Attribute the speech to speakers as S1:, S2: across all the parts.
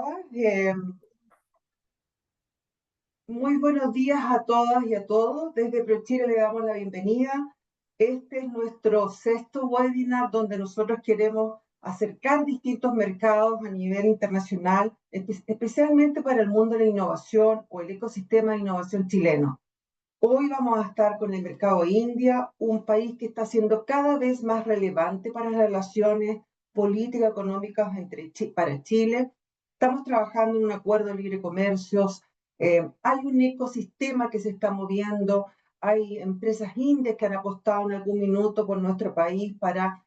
S1: todas. Muy buenos días a todas y a todos. Desde ProChile le damos la bienvenida. Este es nuestro sexto webinar donde nosotros queremos acercar distintos mercados a nivel internacional, especialmente para el mundo de la innovación o el ecosistema de innovación chileno. Hoy vamos a estar con el mercado India, un país que está siendo cada vez más relevante para las relaciones políticas económicas para Chile. Estamos trabajando en un acuerdo de libre comercio. Hay un ecosistema que se está moviendo. Hay empresas indias que han apostado en algún minuto por nuestro país para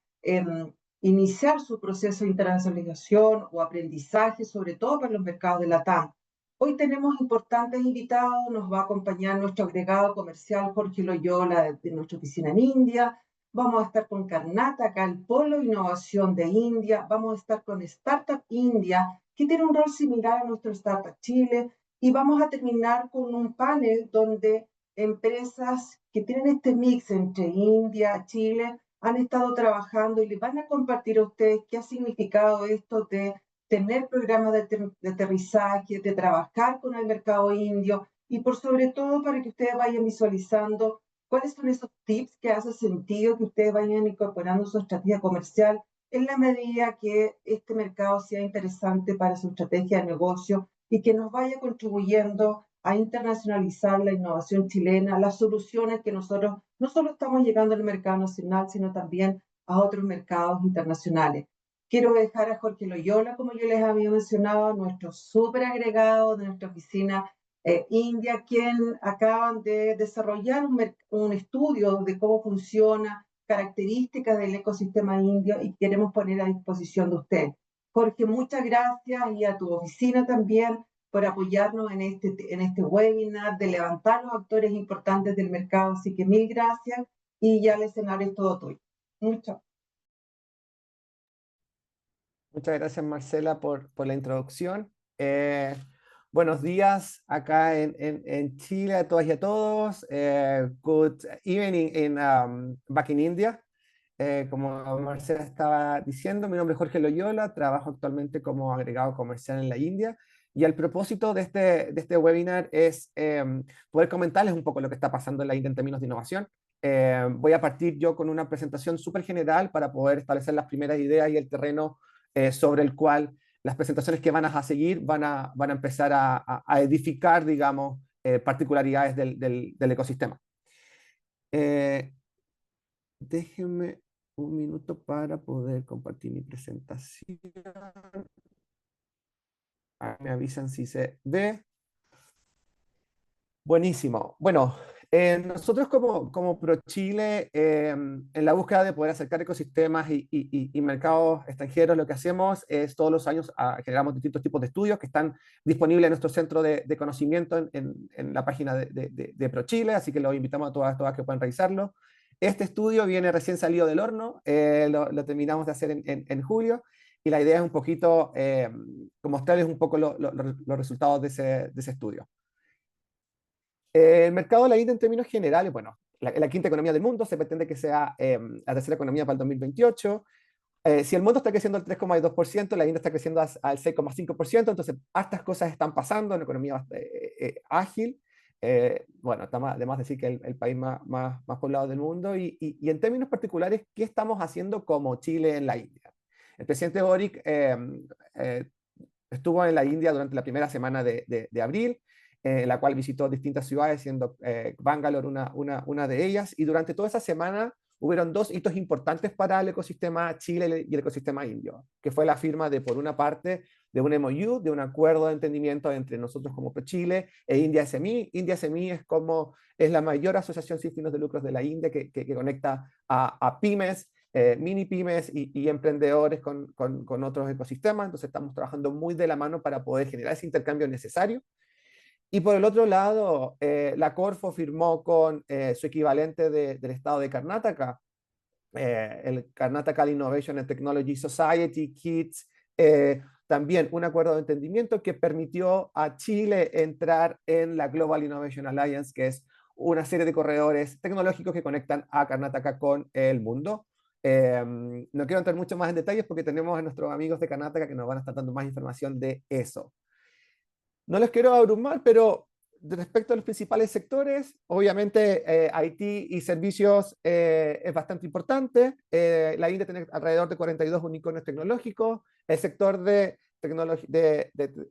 S1: iniciar su proceso de internacionalización o aprendizaje, sobre todo para los mercados de Latam. Hoy tenemos importantes invitados, nos va a acompañar nuestro agregado comercial Jorge Loyola de nuestra oficina en India, vamos a estar con Karnataka, el Polo Innovación de India, vamos a estar con Startup India, que tiene un rol similar a nuestro Startup Chile, y vamos a terminar con un panel donde empresas que tienen este mix entre India, Chile, han estado trabajando y les van a compartir a ustedes qué ha significado esto de tener programas de aterrizaje, de trabajar con el mercado indio y por sobre todo para que ustedes vayan visualizando cuáles son esos tips que hace sentido que ustedes vayan incorporando su estrategia comercial en la medida que este mercado sea interesante para su estrategia de negocio y que nos vaya contribuyendo a internacionalizar la innovación chilena, las soluciones que nosotros no solo estamos llegando al mercado nacional, sino también a otros mercados internacionales. Quiero dejar a Jorge Loyola, como yo les había mencionado, nuestro súper agregado de nuestra oficina India, quien acaban de desarrollar un estudio de cómo funciona, características del ecosistema indio y queremos poner a disposición de usted. Jorge, muchas gracias y a tu oficina también por apoyarnos en este webinar, de levantar los actores importantes del mercado. Así que mil gracias y ya el escenario es todo tuyo. Muchas.
S2: Muchas gracias, Marcela, por la introducción. Buenos días acá en Chile a todas y a todos. Good evening back in India. Como Marcela estaba diciendo, mi nombre es Jorge Loyola, trabajo actualmente como agregado comercial en la India. Y el propósito de este webinar es poder comentarles un poco lo que está pasando en la India en términos de innovación. Voy a partir yo con una presentación súper general para poder establecer las primeras ideas y el terreno sobre el cual las presentaciones que van a seguir van a empezar a edificar, digamos, particularidades del ecosistema. Déjenme un minuto para poder compartir mi presentación. Me avisan si se ve. Buenísimo. Bueno, nosotros como ProChile, en la búsqueda de poder acercar ecosistemas y mercados extranjeros, lo que hacemos es todos los años generamos distintos tipos de estudios que están disponibles en nuestro centro de conocimiento en la página de ProChile, así que los invitamos a todas que puedan revisarlo. Este estudio viene recién salido del horno, lo terminamos de hacer en julio, y la idea es un poquito mostrarles un poco los resultados de ese estudio. El mercado de la India en términos generales, bueno, la quinta economía del mundo, se pretende que sea la tercera economía para el 2028. Si el mundo está creciendo al 3,2%, la India está creciendo al 6,5%, entonces hartas cosas están pasando en una economía ágil. Bueno, está además decir que el país más poblado del mundo y en términos particulares, ¿qué estamos haciendo como Chile en la India? El presidente Boric estuvo en la India durante la primera semana de abril, la cual visitó distintas ciudades, siendo Bangalore una de ellas, y durante toda esa semana hubieron dos hitos importantes para el ecosistema Chile y el ecosistema indio, que fue la firma por una parte, de un MOU, de un acuerdo de entendimiento entre nosotros como ProChile e India SME. India SME es la mayor asociación sin fines de lucros de la India que conecta a pymes, mini pymes y emprendedores con otros ecosistemas. Entonces estamos trabajando muy de la mano para poder generar ese intercambio necesario. Y por el otro lado, la Corfo firmó con su equivalente del estado de Karnataka, el Karnataka Innovation and Technology Society, KITS, también un acuerdo de entendimiento que permitió a Chile entrar en la Global Innovation Alliance, que es una serie de corredores tecnológicos que conectan a Karnataka con el mundo. No quiero entrar mucho más en detalles porque tenemos a nuestros amigos de Karnataka que nos van a estar dando más información de eso. No les quiero abrumar, pero respecto a los principales sectores, obviamente IT y servicios es bastante importante. La India tiene alrededor de 42 unicornios tecnológicos. El sector de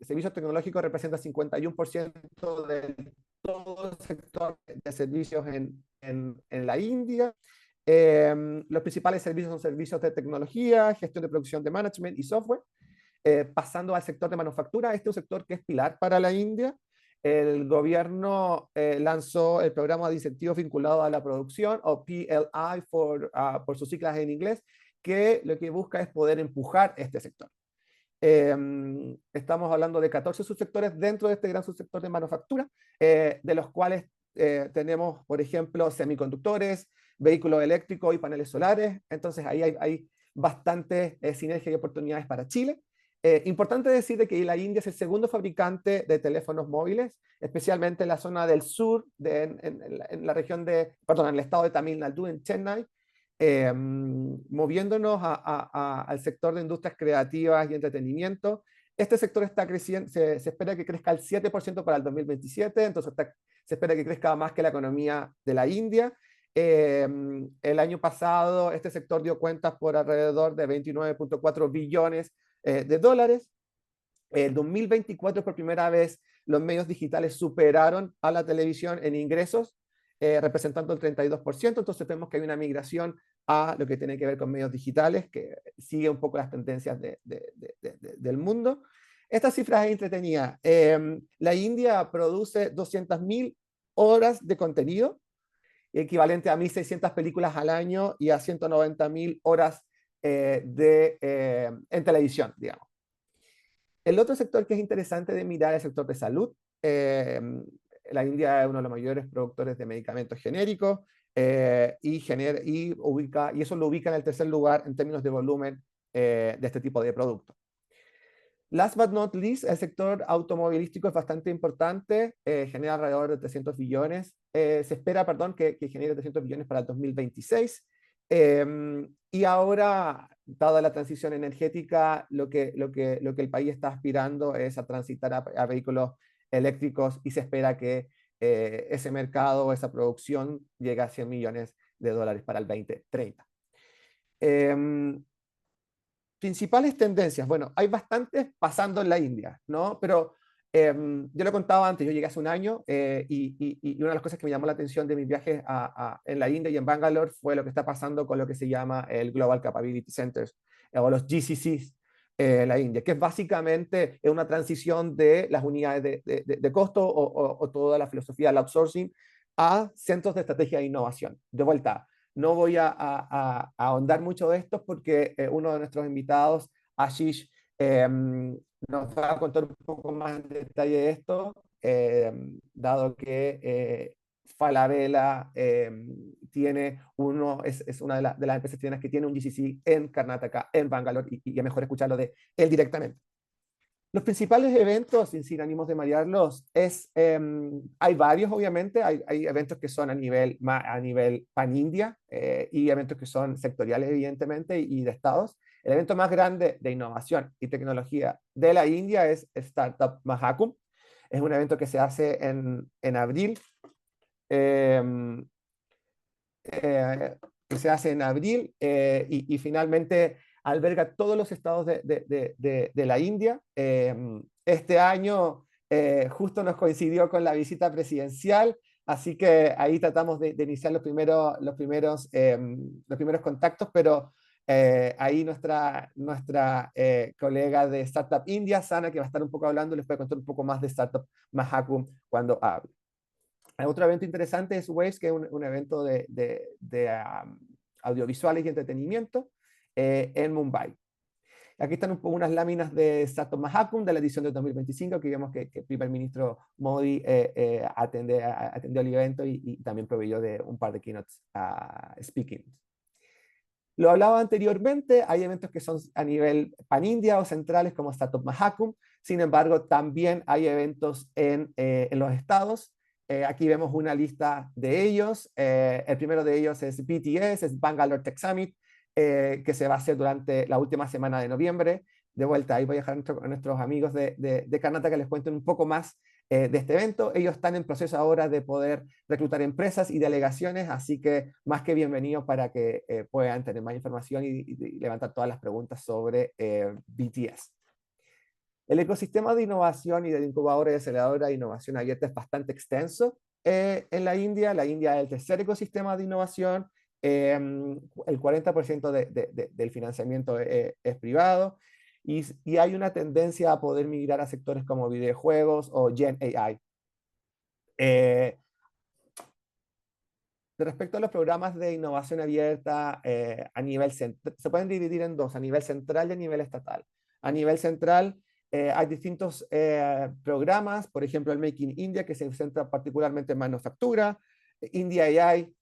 S2: servicios tecnológicos representa 51% de todo el sector de servicios en la India. Los principales servicios son servicios de tecnología, gestión de producción de management y software. Pasando al sector de manufactura, este es un sector que es pilar para la India. El gobierno lanzó el programa de incentivos vinculado a la producción, o PLI por sus siglas en inglés, que lo que busca es poder empujar este sector. Estamos hablando de 14 subsectores dentro de este gran subsector de manufactura, de los cuales tenemos, por ejemplo, semiconductores, vehículos eléctricos y paneles solares. Entonces ahí hay bastante sinergia y oportunidades para Chile. Importante decir de que la India es el segundo fabricante de teléfonos móviles, especialmente en la zona del sur, en la región perdón, en el estado de Tamil Nadu, en Chennai, moviéndonos al sector de industrias creativas y entretenimiento. Este sector está creciendo, se espera que crezca al 7% para el 2027, entonces se espera que crezca más que la economía de la India. El año pasado este sector dio cuentas por alrededor de 29.4 billones de dólares. En 2024, por primera vez, los medios digitales superaron a la televisión en ingresos, representando el 32%. Entonces vemos que hay una migración a lo que tiene que ver con medios digitales, que sigue un poco las tendencias del mundo. Esta cifra es entretenida. La India produce 200.000 horas de contenido, equivalente a 1.600 películas al año y a 190.000 horas en televisión, digamos. El otro sector que es interesante de mirar es el sector de salud. La India es uno de los mayores productores de medicamentos genéricos y eso lo ubica en el tercer lugar en términos de volumen de este tipo de productos. Last but not least, el sector automovilístico es bastante importante, genera alrededor de 300 billones. Se espera, perdón, que genere 300 billones para el 2026. Y ahora, dada la transición energética, lo que el país está aspirando es a transitar a vehículos eléctricos y se espera que ese mercado, esa producción llegue a 100 millones de dólares para el 2030. Principales tendencias. Bueno, hay bastantes pasando en la India, ¿no? Pero yo lo contaba antes, yo llegué hace un año y una de las cosas que me llamó la atención de mis viajes en la India y en Bangalore fue lo que está pasando con lo que se llama el Global Capability Centers o los GCCs en la India, que es básicamente una transición de las unidades de costo o toda la filosofía del outsourcing a centros de estrategia de innovación. De vuelta, no voy a ahondar mucho de esto porque uno de nuestros invitados, Ashish, nos va a contar un poco más en detalle de esto, dado que Falabella tiene es una de las empresas chilenas que tiene un GCC en Karnataka, en Bangalore, y es mejor escucharlo de él directamente. Los principales eventos, sin ánimos de marearlos, hay varios, obviamente. Hay eventos que son a nivel pan-India y eventos que son sectoriales, evidentemente, y de estados. El evento más grande de innovación y tecnología de la India es Startup Mahakumbh. Es un evento que se hace en abril. Que se hace en abril y finalmente alberga todos los estados de la India. Este año justo nos coincidió con la visita presidencial, así que ahí tratamos de iniciar los primeros contactos, pero ahí nuestra colega de Startup India, Sana, que va a estar un poco hablando, les puede contar un poco más de Startup Mahakumbh cuando hable. Otro evento interesante es Waves, que es un evento de audiovisuales y entretenimiento en Mumbai. Aquí están unas láminas de Startup Mahakumbh de la edición de 2025, que vemos que el primer ministro Modi atendió el evento y también proveyó de un par de keynotes speaking. Lo hablaba anteriormente, hay eventos que son a nivel pan-India o centrales como Startup Mahakumbh, sin embargo también hay eventos en los estados. Aquí vemos una lista de ellos. El primero de ellos es BTS, es Bangalore Tech Summit, que se va a hacer durante la última semana de noviembre. De vuelta, ahí voy a dejar a nuestros amigos de Karnataka que les cuenten un poco más de este evento. Ellos están en proceso ahora de poder reclutar empresas y delegaciones, así que más que bienvenidos para que puedan tener más información y levantar todas las preguntas sobre BTS. El ecosistema de innovación y de incubadora y aceleradora de innovación abierta es bastante extenso en la India. La India es el tercer ecosistema de innovación. El 40% del financiamiento es privado y hay una tendencia a poder migrar a sectores como videojuegos o Gen AI. Respecto a los programas de innovación abierta a nivel central, se pueden dividir en dos, a nivel central y a nivel estatal. A nivel central hay distintos programas, por ejemplo el Make in India, que se centra particularmente en manufactura, India AI,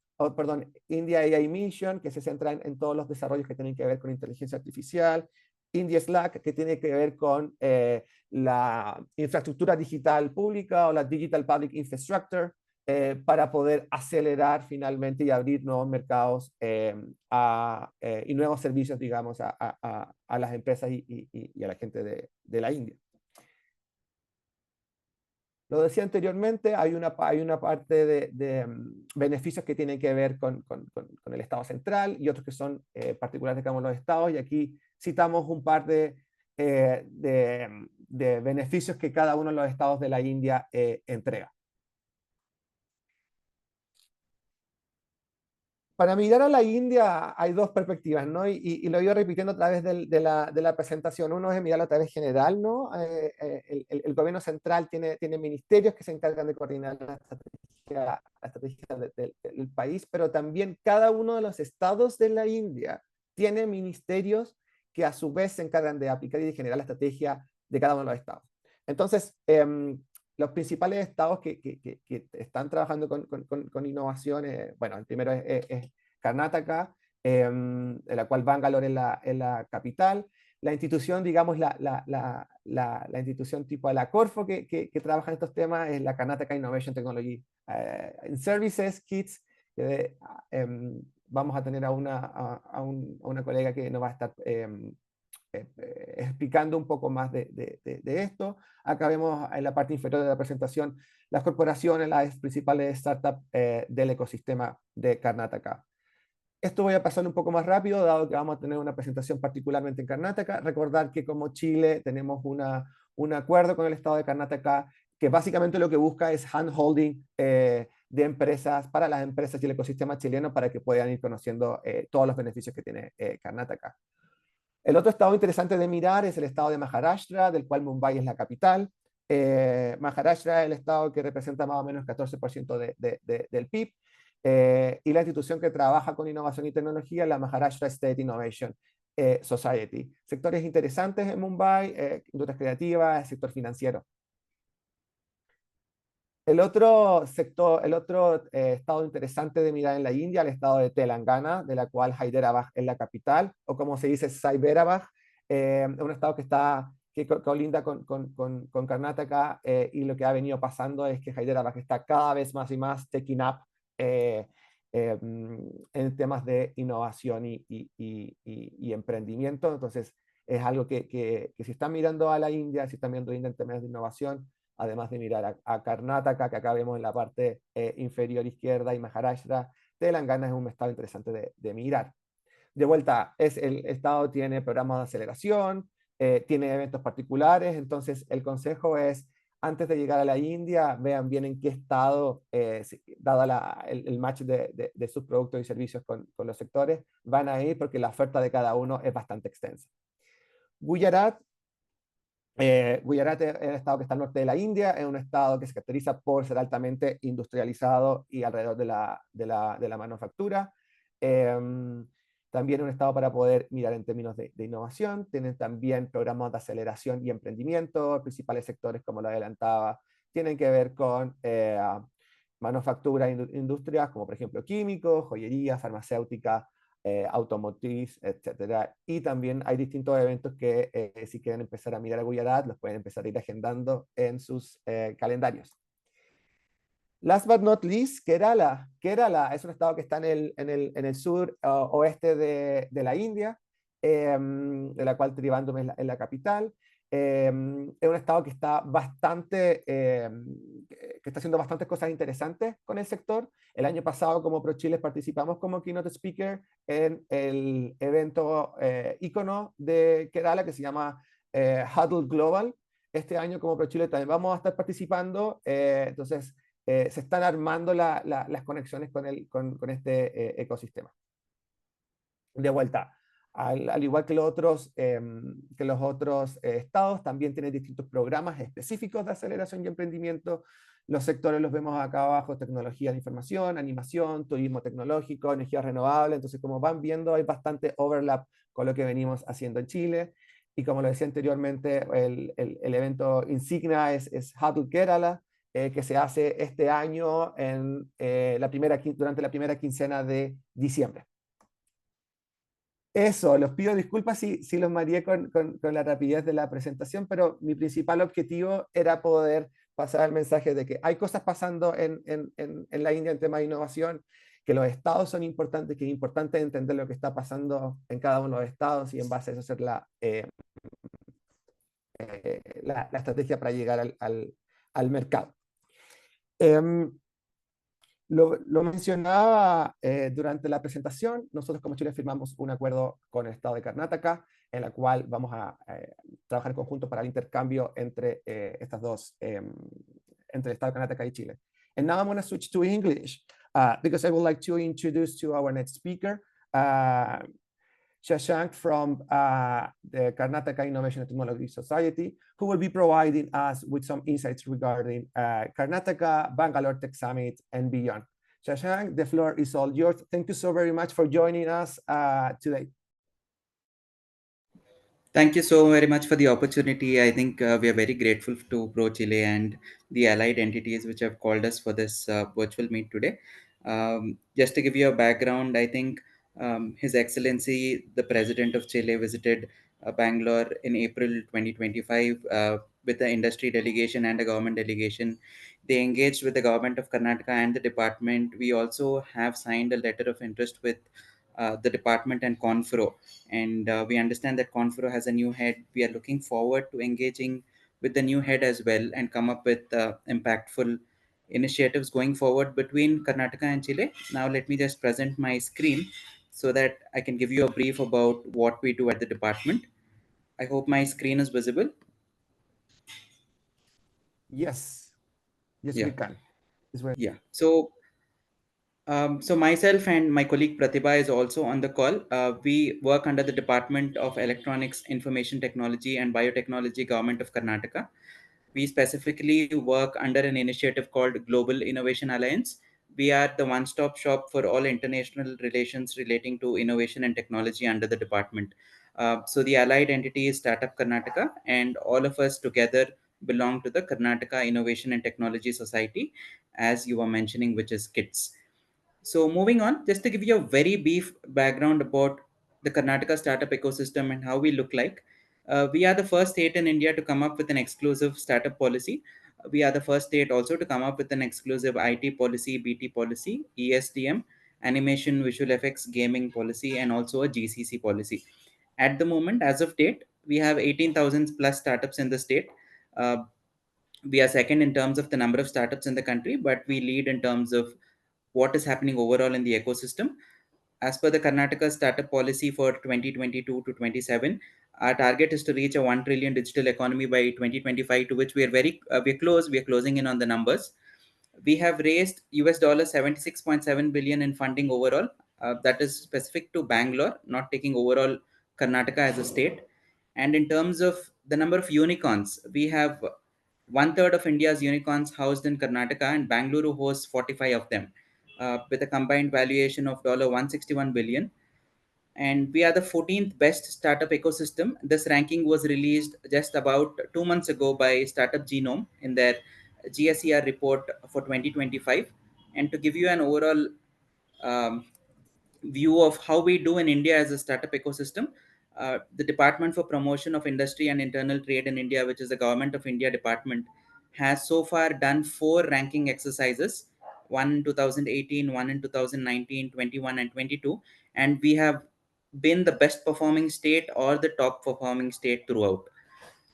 S2: India AI Mission, que se centra en todos los desarrollos que tienen que ver con inteligencia artificial, India Slack, que tiene que ver con la infraestructura digital pública o la Digital Public Infrastructure, para poder acelerar finalmente y abrir nuevos mercados y nuevos servicios, digamos, a las empresas y a la gente de la India. Lo decía anteriormente, hay una parte de beneficios que tienen que ver con el Estado central y otros que son particulares de cada uno de los estados, y aquí citamos un par de beneficios que cada uno de los estados de la India entrega. Para mirar a la India hay dos perspectivas, ¿no? Y lo he ido repitiendo a través de la presentación. Uno es mirarlo a través general, ¿no? El gobierno central tiene ministerios que se encargan de coordinar la estrategia del país, pero también cada uno de los estados de la India tiene ministerios que a su vez se encargan de aplicar y de generar la estrategia de cada uno de los estados. Entonces, los principales estados que están trabajando con innovación, bueno, el primero es Karnataka, en la cual Bangalore es la capital. La institución, digamos, la institución tipo de la Corfo que trabaja en estos temas es la Karnataka Innovation Technology and Services, KITS. Vamos a tener a una colega que nos va a estar explicando un poco más de esto. Acá vemos en la parte inferior de la presentación las corporaciones, las principales startups del ecosistema de Karnataka. Esto voy a pasar un poco más rápido, dado que vamos a tener una presentación particularmente en Karnataka. Recordar que como Chile tenemos un acuerdo con el Estado de Karnataka que básicamente lo que busca es handholding de empresas para las empresas y el ecosistema chileno para que puedan ir conociendo todos los beneficios que tiene Karnataka. El otro estado interesante de mirar es el estado de Maharashtra, del cual Mumbai es la capital. Maharashtra es el estado que representa más o menos el 14% del PIB. Y la institución que trabaja con innovación y tecnología es la Maharashtra State Innovation Society. Sectores interesantes en Mumbai, industrias creativas, sector financiero. El otro estado interesante de mirar en la India, el estado de Telangana, de la cual Hyderabad es la capital, o como se dice, Cyberabad, un estado que colinda con Karnataka, y lo que ha venido pasando es que Hyderabad está cada vez más y más taking up en temas de innovación y emprendimiento. Entonces, es algo que si están mirando a la India, si están mirando a India en temas de innovación, además de mirar a Karnataka, que acá vemos en la parte inferior izquierda, y Maharashtra, Telangana es un estado interesante de mirar. De vuelta, el estado tiene programas de aceleración, tiene eventos particulares, entonces el consejo es, antes de llegar a la India, vean bien en qué estado, dado el match de sus productos y servicios con los sectores, van a ir, porque la oferta de cada uno es bastante extensa. Gujarat es el estado que está al norte de la India, es un estado que se caracteriza por ser altamente industrializado y alrededor de la manufactura. También un estado para poder mirar en términos de innovación. Tienen también programas de aceleración y emprendimiento. Principales sectores, como lo adelantaba, tienen que ver con manufactura, industrias como por ejemplo químicos, joyería, farmacéutica, automotriz, etcétera. Y también hay distintos eventos que si quieren empezar a mirar a Gujarat, los pueden empezar a ir agendando en sus calendarios. Last but not least, Kerala. Kerala es un estado que está en el sur oeste de la India, de la cual Trivandrum es la capital. Es un estado que está que está haciendo bastantes cosas interesantes con el sector. El año pasado, como ProChile, participamos como keynote speaker en el evento ícono de Kerala que se llama Huddle Global. Este año, como ProChile, también vamos a estar participando. Entonces, se están armando las conexiones con este ecosistema. De vuelta, al igual que los otros estados, también tienen distintos programas específicos de aceleración y emprendimiento. Los sectores los vemos acá abajo: tecnología de información, animación, turismo tecnológico, energía renovable. Entonces, como van viendo, hay bastante overlap con lo que venimos haciendo en Chile. Y como lo decía anteriormente, el evento insignia es Huddle Kerala, que se hace este año durante la primera quincena de diciembre. Eso, los pido disculpas si los mareé con la rapidez de la presentación, pero mi principal objetivo era poder pasar el mensaje de que hay cosas pasando en la India en tema de innovación, que los estados son importantes, que es importante entender lo que está pasando en cada uno de los estados y en base a eso hacer la estrategia para llegar al mercado. Lo mencionaba durante la presentación. Nosotros como Chile firmamos un acuerdo con el Estado de Karnataka, en la cual vamos a trabajar en conjunto para el intercambio entre entre el Estado de Karnataka y Chile. And now I'm going to switch to English because I would like to introduce to our next speaker, Shashank from the Karnataka Innovation and Technology Society, who will be providing us with some insights regarding Karnataka, Bangalore Tech Summit, and beyond. Shashank, the floor is all yours. Thank you so very much for joining us today.
S3: Thank you so very much for the opportunity. I think we are very grateful to ProChile and the allied entities which have called us for this virtual meet today. Just to give you a background, I think His Excellency, the President of Chile, visited Bangalore in April 2025 with the industry delegation and a government delegation. They engaged with the government of Karnataka and the department. We also have signed a letter of interest with the department and Confro, and we understand that Confro has a new head. We are looking forward to engaging with the new head as well and come up with impactful initiatives going forward between Karnataka and Chile. Now let me just present my screen so that I can give you a brief about what we do at the department. I hope my screen is visible.
S2: Yes,
S3: Yeah.
S2: we can.
S3: Yeah. So myself and my colleague Pratibha is also on the call. We work under the Department of Electronics, Information Technology and Biotechnology, Government of Karnataka. We specifically work under an initiative called Global Innovation Alliance. We are the one-stop shop for all international relations relating to innovation and technology under the department. So the allied entity is Startup Karnataka, and all of us together belong to the Karnataka Innovation and Technology Society, as you were mentioning, which is KITS. So moving on, just to give you a very brief background about the Karnataka startup ecosystem and how we look like. We are the first state in India to come up with an exclusive startup policy. We are the first state also to come up with an exclusive IT policy, BT policy, ESDM, animation, visual effects, gaming policy, and also a GCC policy. At the moment, as of date, we have 18,000 plus startups in the state. We are second in terms of the number of startups in the country, but we lead in terms of what is happening overall in the ecosystem. As per the Karnataka startup policy for 2022 to 27, our target is to reach a 1 trillion digital economy by 2025, to which we are we're close. We are closing in on the numbers. We have raised $76.7 billion in funding overall. That is specific to Bangalore, not taking overall Karnataka as a state. And in terms of the number of unicorns, we have 1/3 of India's unicorns housed in Karnataka, and Bangalore hosts 45 of them, with a combined valuation of $161 billion. And we are the 14th best startup ecosystem. This ranking was released just about 2 months ago by Startup Genome in their GSER report for 2025. And to give you an overall view of how we do in India as a startup ecosystem, the Department for Promotion of Industry and Internal Trade in India, which is the Government of India department, has so far done 4 ranking exercises one in 2018, one in 2019, 21, and 22. And we have been the best performing state or the top performing state throughout.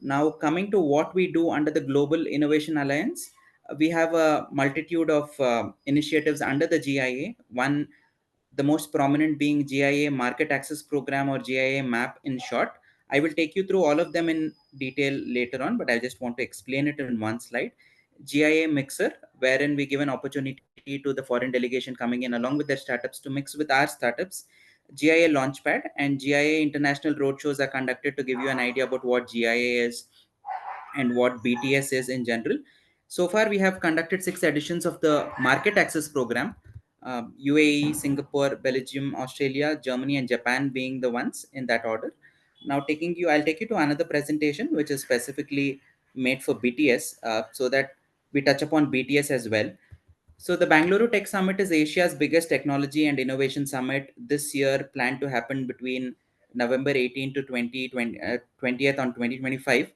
S3: Now, coming to what we do under the Global Innovation Alliance, we have a multitude of initiatives under the GIA. One, the most prominent being GIA Market Access Program, or GIA MAP in short. I will take you through all of them in detail later on, but I just want to explain it in one slide. GIA Mixer, wherein we give an opportunity to the foreign delegation coming in along with their startups to mix with our startups. GIA Launchpad and GIA International Roadshows are conducted to give you an idea about what GIA is and what BTS is in general. So far, we have conducted 6 editions of the Market Access Program, UAE, Singapore, Belgium, Australia, Germany, and Japan being the ones in that order. Now, I'll take you to another presentation which is specifically made for BTS, so that we touch upon BTS as well. So the Bangalore Tech Summit is Asia's biggest technology and innovation summit this year, planned to happen between November 18 to 20th on 2025.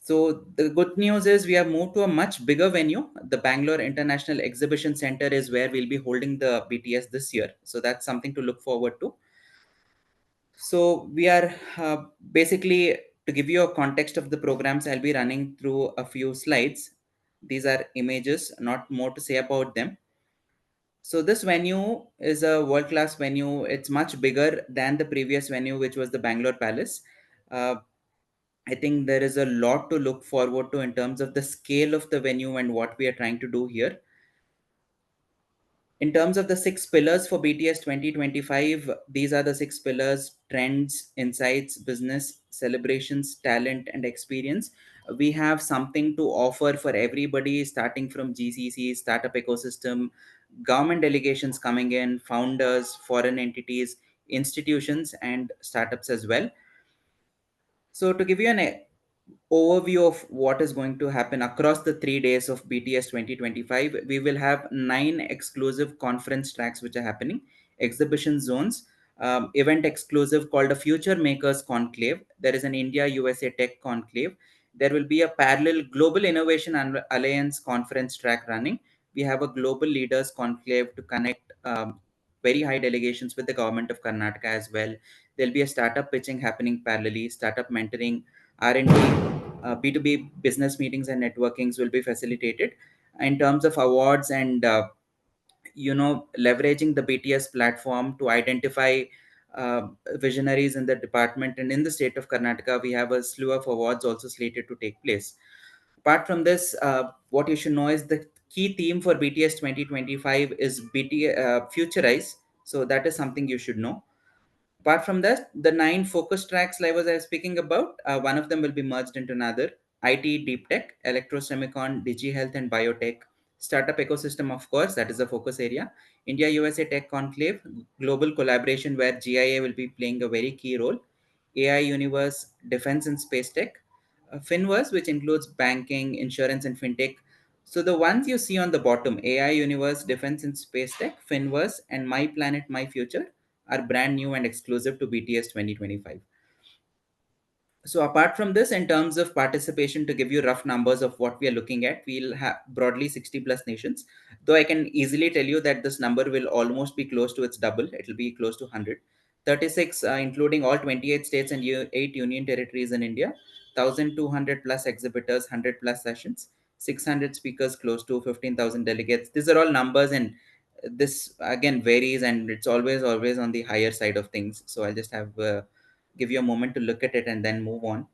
S3: So the good news is we have moved to a much bigger venue. The Bangalore International Exhibition Center is where we'll be holding the BTS this year. So that's something to look forward to. So we are basically, to give you a context of the programs, I'll be running through a few slides. These are images, not more to say about them. So this venue is a world-class venue. It's much bigger than the previous venue, which was the Bangalore Palace. Uh, I think there is a lot to look forward to in terms of the scale of the venue and what we are trying to do here. In terms of the 6 pillars for BTS 2025, these are the 6 pillars: trends, insights, business, celebrations, talent, and experience. We have something to offer for everybody, starting from GCC, startup ecosystem, government delegations coming in, founders, foreign entities, institutions, and startups as well. So, to give you an overview of what is going to happen across the 3 days of BTS 2025, we will have 9 exclusive conference tracks which are happening, exhibition zones, event exclusive called a Future Makers Conclave. There is an India USA Tech Conclave. There will be a parallel Global Innovation Alliance conference track running. We have a Global Leaders Conclave to connect very high delegations with the government of Karnataka as well. There'll be a startup pitching happening parallelly, startup mentoring, R&D, B2B business meetings and networkings will be facilitated. In terms of awards and leveraging the BTS platform to identify visionaries in the department and in the state of Karnataka, we have a slew of awards also slated to take place. Apart from this, what you should know is the key theme for BTS 2025 is Futurize. So that is something you should know. Apart from that, the 9 focus tracks I was speaking about, one of them will be merged into another: IT, deep tech, electro semicon, digi health, and biotech. Startup ecosystem, of course, that is the focus area. India USA Tech Conclave, global collaboration where GIA will be playing a very key role. AI Universe, defense and space tech. Finverse, which includes banking, insurance, and fintech. So the ones you see on the bottom, AI Universe, defense and space tech, Finverse, and My Planet, My Future, are brand new and exclusive to BTS 2025. So apart from this, in terms of participation, to give you rough numbers of what we are looking at, we'll have broadly 60 plus nations, though I can easily tell you that this number will almost be close to its double. It will be close to 100. 36 including all 28 states and 8 union territories in India, 1200 plus exhibitors, 100 plus sessions, 600 speakers, close to 15,000 delegates. These are all numbers, and this again varies, and it's always on the higher side of things. So I'll just have give you a moment to look at it and then move on.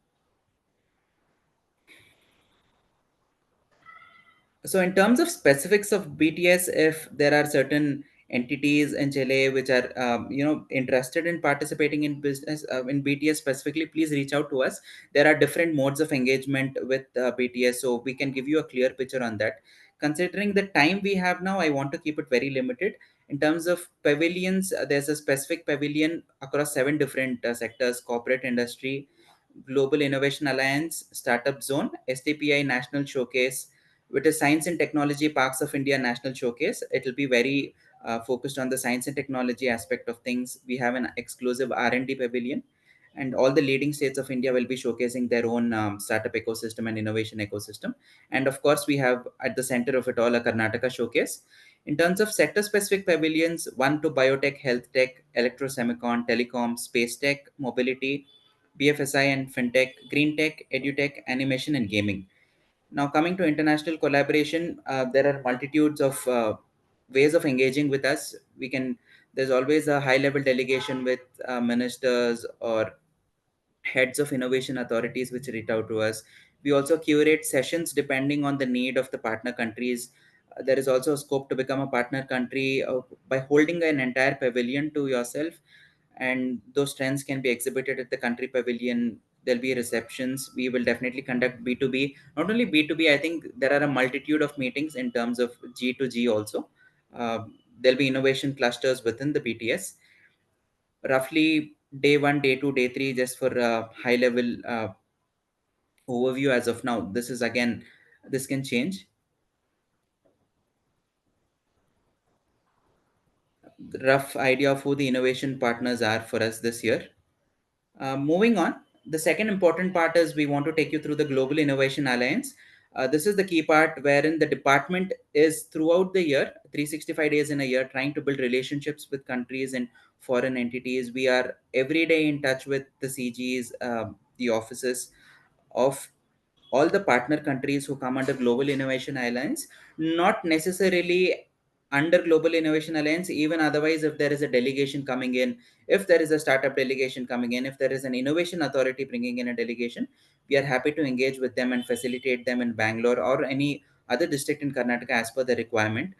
S3: So in terms of specifics of BTS, if there are certain entities in Chile which are interested in participating in business in BTS specifically, please reach out to us. There are different modes of engagement with BTS, so we can give you a clear picture on that. Considering the time we have now, I want to keep it very limited. In terms of pavilions, there's a specific pavilion across 7 different sectors: corporate industry, Global Innovation Alliance, Startup Zone, STPI National Showcase, which is Science and Technology Parks of India National Showcase. It will be very focused on the science and technology aspect of things. We have an exclusive R&D pavilion, and all the leading states of India will be showcasing their own startup ecosystem and innovation ecosystem. And of course, we have at the center of it all a Karnataka showcase. In terms of sector-specific pavilions, one to biotech, health tech, electrosemicon, telecom, space tech, mobility, BFSI and fintech, green tech, edutech, animation, and gaming. Now, coming to international collaboration, there are multitudes of ways of engaging with us. There's always a high-level delegation with ministers or heads of innovation authorities which reach out to us. We also curate sessions depending on the need of the partner countries. There is also a scope to become a partner country by holding an entire pavilion to yourself, and those trends can be exhibited at the country pavilion. There'll be receptions. We will definitely conduct B2B. Not only B2B, I think there are a multitude of meetings in terms of G2G also. There'll be innovation clusters within the BTS. Roughly day 1, day 2, day 3, just for a high level overview as of now. This can change. Rough idea of who the innovation partners are for us this year. Moving on, the second important part is we want to take you through the Global Innovation Alliance. This is the key part wherein the department is throughout the year, 365 days in a year, trying to build relationships with countries and foreign entities. We are every day in touch with the CGs, the offices of all the partner countries who come under Global Innovation Alliance, not necessarily under Global Innovation Alliance, even otherwise, if there is a delegation coming in, if there is a startup delegation coming in, if there is an innovation authority bringing in a delegation, we are happy to engage with them and facilitate them in Bangalore or any other district in Karnataka as per the requirement.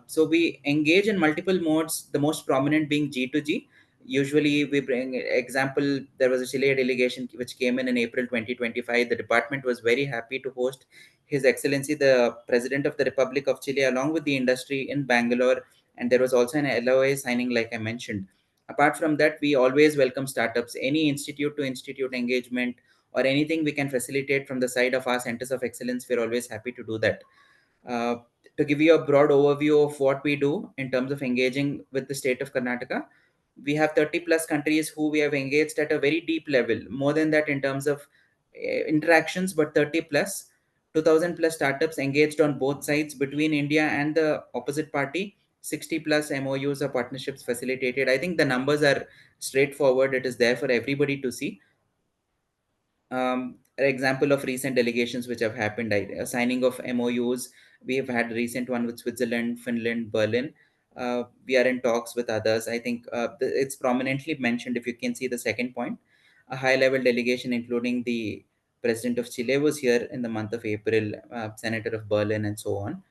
S3: So we engage in multiple modes, the most prominent being G2G. Usually we bring example, there was a Chile delegation which came in April 2025. The department was very happy to host His Excellency the President of the Republic of Chile along with the industry in Bangalore, and there was also an LOA signing like I mentioned. Apart from that, we always welcome startups, any institute to institute engagement or anything we can facilitate from the side of our centers of excellence. We're always happy to do that. uh, to give you a broad overview of what we do in terms of engaging with the state of Karnataka, we have 30 plus countries who we have engaged at a very deep level, more than that in terms of interactions, but 30 plus, 2000 plus startups engaged on both sides between India and the opposite party, 60 plus MOUs or partnerships facilitated. I think the numbers are straightforward, it is there for everybody to see. An example of recent delegations which have happened, a signing of MOUs. We have had recent one with Switzerland, Finland, Berlin. We are in talks with others. I think it's prominently mentioned. If you can see the second point, a high-level delegation including the president of Chile was here in the month of April, senator of Berlin, and so on.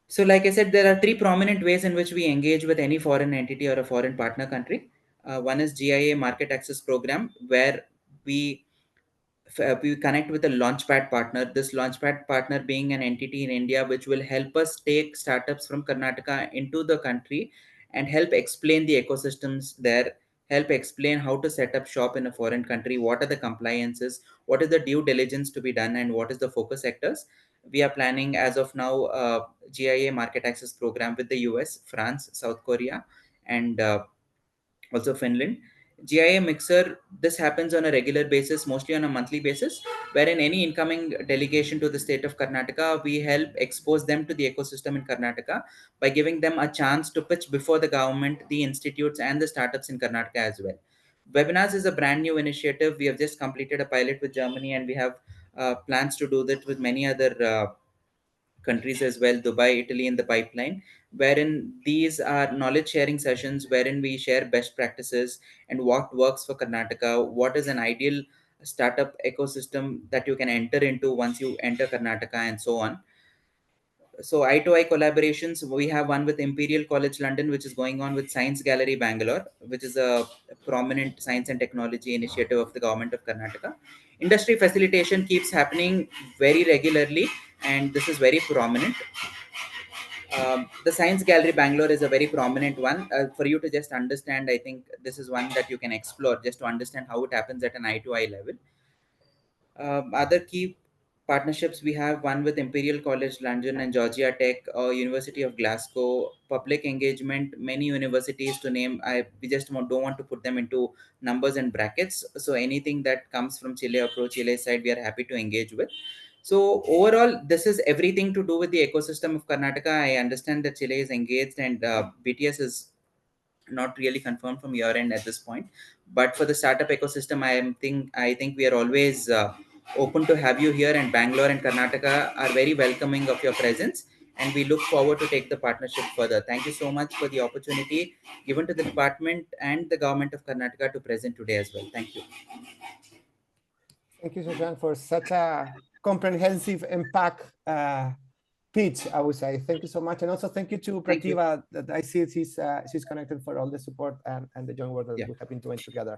S3: So, like I said, there are three prominent ways in which we engage with any foreign entity or a foreign partner country. One is GIA Market Access Program, where we we connect with a launchpad partner. This launchpad partner being an entity in India which will help us take startups from Karnataka into the country and help explain the ecosystems there, help explain how to set up shop in a foreign country, what are the compliances, what is the due diligence to be done, and what is the focus sectors. We are planning as of now GIA market access program with the US, France, South Korea, and also Finland. GIA Mixer, this happens on a regular basis, mostly on a monthly basis, wherein any incoming delegation to the state of Karnataka, we help expose them to the ecosystem in Karnataka by giving them a chance to pitch before the government, the institutes, and the startups in Karnataka as well. Webinars is a brand new initiative. We have just completed a pilot with Germany, and we have plans to do that with many other countries as well, Dubai, Italy in the pipeline, wherein these are knowledge sharing sessions wherein we share best practices and what works for Karnataka, what is an ideal startup ecosystem that you can enter into once you enter Karnataka, and so on. So eye to eye collaborations, we have one with Imperial College London, which is going on with Science Gallery Bangalore, which is a prominent science and technology initiative of the government of Karnataka. Industry facilitation keeps happening very regularly, and this is very prominent. The Science Gallery Bangalore is a very prominent one. For you to just understand, I think this is one that you can explore just to understand how it happens at an eye to eye level. Other key partnerships, we have one with Imperial College London and Georgia Tech, University of Glasgow. Public engagement, many universities to name. We just don't want to put them into numbers and brackets. So anything that comes from Chile or pro Chile side, we are happy to engage with. So overall, this is everything to do with the ecosystem of Karnataka. I understand that Chile is engaged, and BTS is not really confirmed from your end at this point. But for the startup ecosystem, I think we are always open to have you here, and Bangalore and Karnataka are very welcoming of your presence. And we look forward to take the partnership further. Thank you so much for the opportunity given to the department and the government of Karnataka to present today as well. Thank you.
S2: Thank you, Shashank, for such a comprehensive impact pitch, I would say. Thank you so much. And also thank you to Prativa, that I see she's connected, for all the support and the joint work that we have been doing together.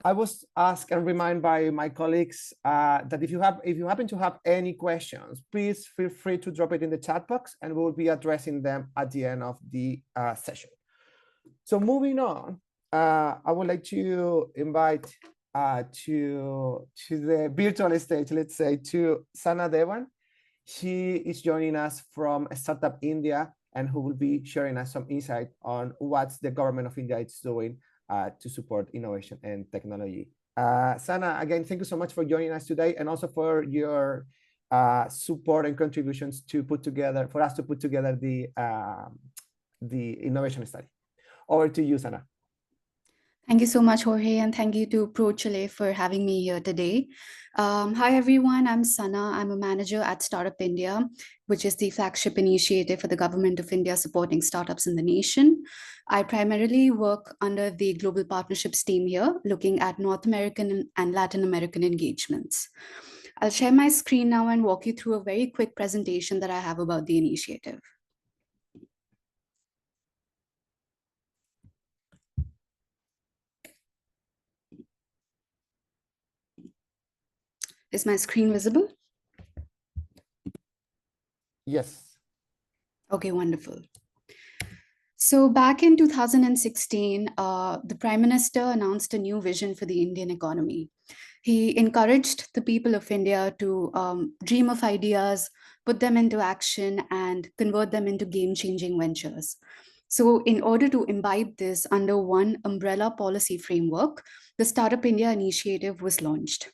S2: I was asked and reminded by my colleagues that if you happen to have any questions, please feel free to drop it in the chat box, and we will be addressing them at the end of the session. So moving on, I would like to invite to the virtual stage, let's say, to Sana Devan. She is joining us from Startup India, and who will be sharing us some insight on what the government of India is doing to support innovation and technology. Sana, again, thank you so much for joining us today, and also for your support and contributions to put together the innovation study. Over to you, Sana.
S4: Thank you so much, Jorge, and thank you to ProChile for having me here today. Hi, everyone. I'm Sana. I'm a manager at Startup India, which is the flagship initiative for the Government of India supporting startups in the nation. I primarily work under the Global Partnerships team here, looking at North American and Latin American engagements. I'll share my screen now and walk you through a very quick presentation that I have about the initiative. Is my screen visible?
S2: Yes.
S4: Okay, wonderful. So back in 2016, the Prime Minister announced a new vision for the Indian economy. He encouraged the people of India to dream of ideas, put them into action, and convert them into game-changing ventures. So in order to imbibe this under one umbrella policy framework, the Startup India initiative was launched,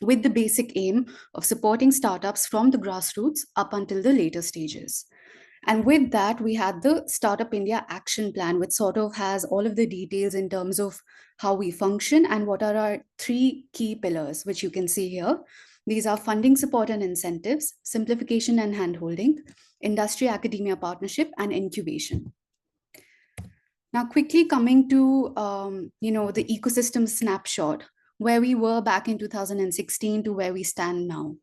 S4: with the basic aim of supporting startups from the grassroots up until the later stages. And with that, we had the Startup India Action Plan, which sort of has all of the details in terms of how we function and what are our three key pillars, which you can see here. These are funding, support, and incentives, simplification and handholding, industry-academia partnership, and incubation. Now, quickly coming to the ecosystem snapshot, where we were back in 2016 to where we stand now.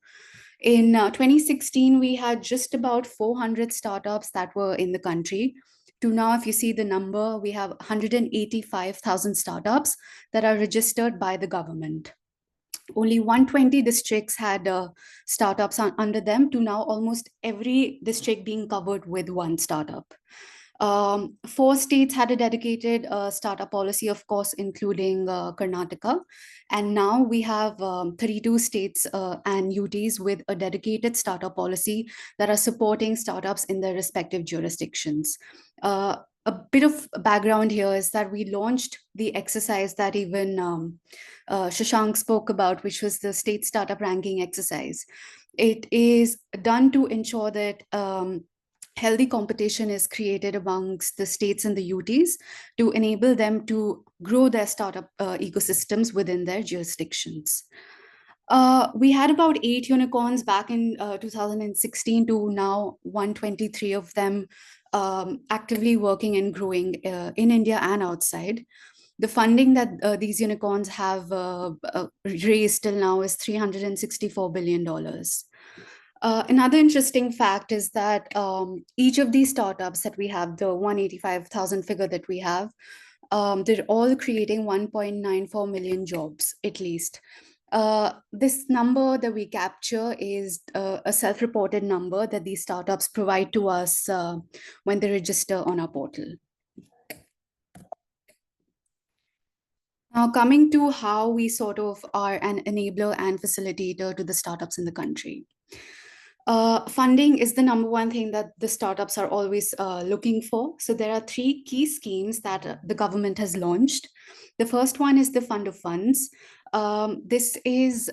S4: In 2016, we had just about 400 startups that were in the country. To now, if you see the number, we have 185,000 startups that are registered by the government. Only 120 districts had startups under them, to now almost every district being covered with one startup. 4 states had a dedicated startup policy, of course, including Karnataka. And now we have 32 states and UTs with a dedicated startup policy that are supporting startups in their respective jurisdictions. A bit of background here is that we launched the exercise that even Shashank spoke about, which was the state startup ranking exercise. It is done to ensure that healthy competition is created amongst the states and the UTs to enable them to grow their startup ecosystems within their jurisdictions. We had about 8 unicorns back in 2016 to now 123 of them actively working and growing in India and outside. The funding that these unicorns have raised till now is $364 billion. Another interesting fact is that each of these startups that we have, the 185,000 figure that we have, they're all creating 1.94 million jobs, at least. This number that we capture is a self-reported number that these startups provide to us when they register on our portal. Now, coming to how we sort of are an enabler and facilitator to the startups in the country. Funding is the number one thing that the startups are always looking for. So there are 3 key schemes that the government has launched. The first one is the Fund of Funds. This is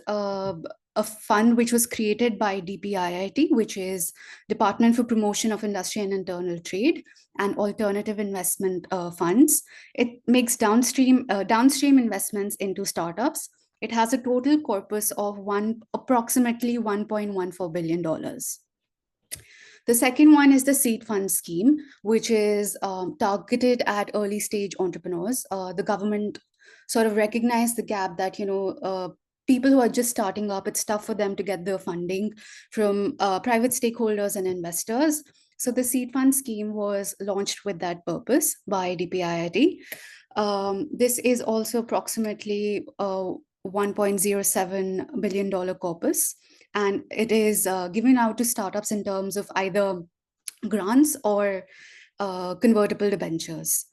S4: a fund which was created by DPIIT, which is Department for Promotion of Industry and Internal Trade and Alternative Investment Funds. It makes downstream investments into startups. It has a total corpus of approximately $1.14 billion. The second one is the seed fund scheme, which is targeted at early stage entrepreneurs. The government sort of recognized the gap that, people who are just starting up, it's tough for them to get the funding from private stakeholders and investors. So the seed fund scheme was launched with that purpose by DPIIT. This is also approximately $1.07 billion corpus, and it is given out to startups in terms of either grants or convertible debentures.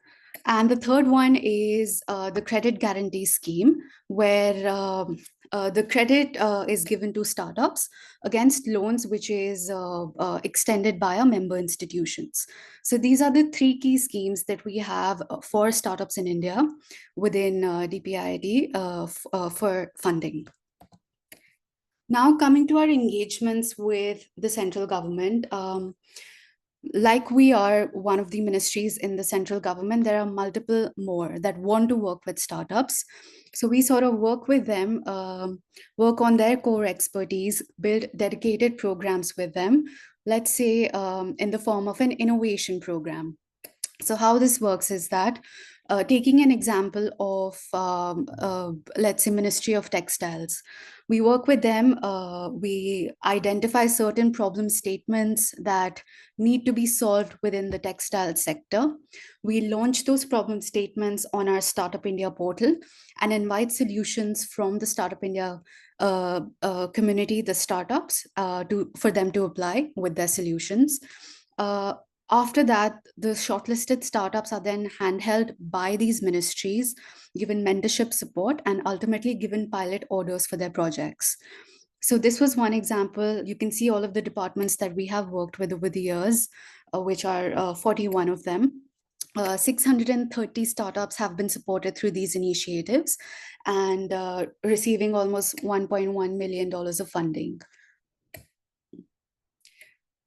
S4: And the third one is the credit guarantee scheme, where the credit is given to startups against loans which is extended by our member institutions. So these are the three key schemes that we have for startups in India within DPIIT for funding. Now coming to our engagements with the central government, like we are one of the ministries in the central government, there are multiple more that want to work with startups. So we sort of work with them, work on their core expertise, build dedicated programs with them, let's say in the form of an innovation program. So how this works is that, taking an example of, let's say, Ministry of Textiles, we work with them, we identify certain problem statements that need to be solved within the textile sector. We launch those problem statements on our Startup India portal and invite solutions from the Startup India community, the startups, for them to apply with their solutions. After that, the shortlisted startups are then handheld by these ministries, given mentorship support, and ultimately given pilot orders for their projects. So this was one example. You can see all of the departments that we have worked with over the years, which are 41 of them. 630 startups have been supported through these initiatives and receiving almost $1.1 million of funding.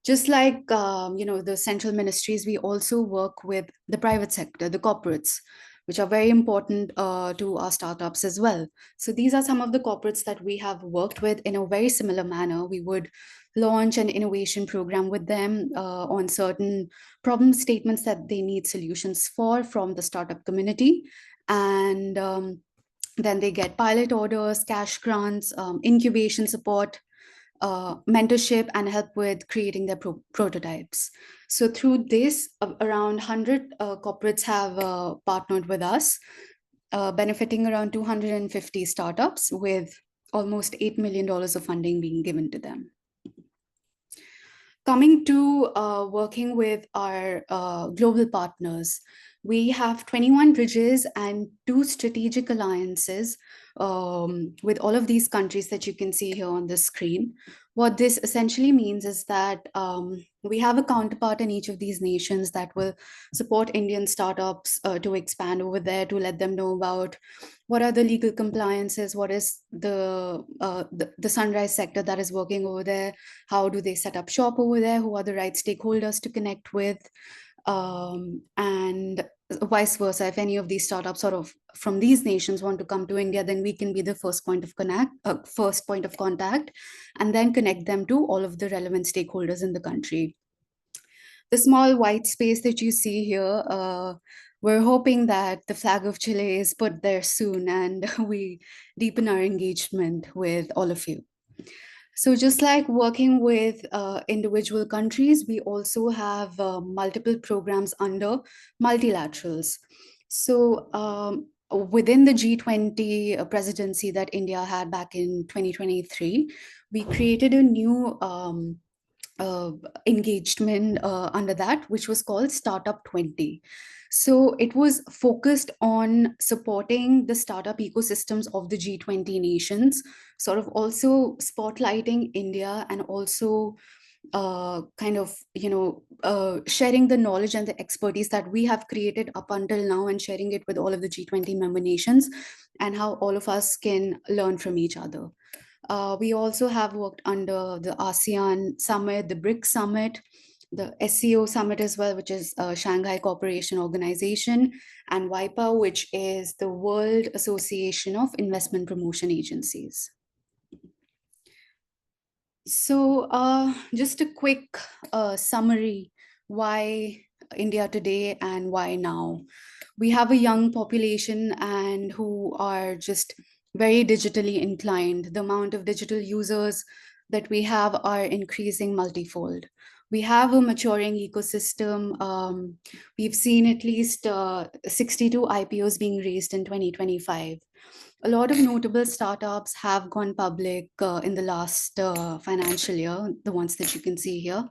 S4: Just like the central ministries, we also work with the private sector, the corporates, which are very important to our startups as well. So these are some of the corporates that we have worked with in a very similar manner. We would launch an innovation program with them on certain problem statements that they need solutions for from the startup community. And then they get pilot orders, cash grants, incubation support, mentorship, and help with creating their prototypes. So through this, around 100 corporates have partnered with us, benefiting around 250 startups with almost $8 million of funding being given to them. Coming to working with our global partners, we have 21 bridges and 2 strategic alliances with all of these countries that you can see here on the screen. What this essentially means is that we have a counterpart in each of these nations that will support Indian startups to expand over there, to let them know about what are the legal compliances, what is the sunrise sector that is working over there, how do they set up shop over there, who are the right stakeholders to connect with, and vice versa. If any of these startups sort of from these nations want to come to India, then we can be the first point of contact, and then connect them to all of the relevant stakeholders in the country. The small white space that you see here, we're hoping that the flag of Chile is put there soon and we deepen our engagement with all of you. So just like working with individual countries, we also have multiple programs under multilaterals. So within the G20 presidency that India had back in 2023, we created a new engagement under that, which was called Startup 20. So it was focused on supporting the startup ecosystems of the G20 nations, sort of also spotlighting India and also kind of, sharing the knowledge and the expertise that we have created up until now and sharing it with all of the G20 member nations, and how all of us can learn from each other. We also have worked under the ASEAN Summit, the BRICS Summit, the SCO Summit as well, which is Shanghai Cooperation Organization, and WIPA, which is the World Association of Investment Promotion Agencies. So just a quick summary, why India today and why now? We have a young population and who are just very digitally inclined. The amount of digital users that we have are increasing multifold. We have a maturing ecosystem. We've seen at least 62 IPOs being raised in 2025. A lot of notable startups have gone public in the last financial year, the ones that you can see here.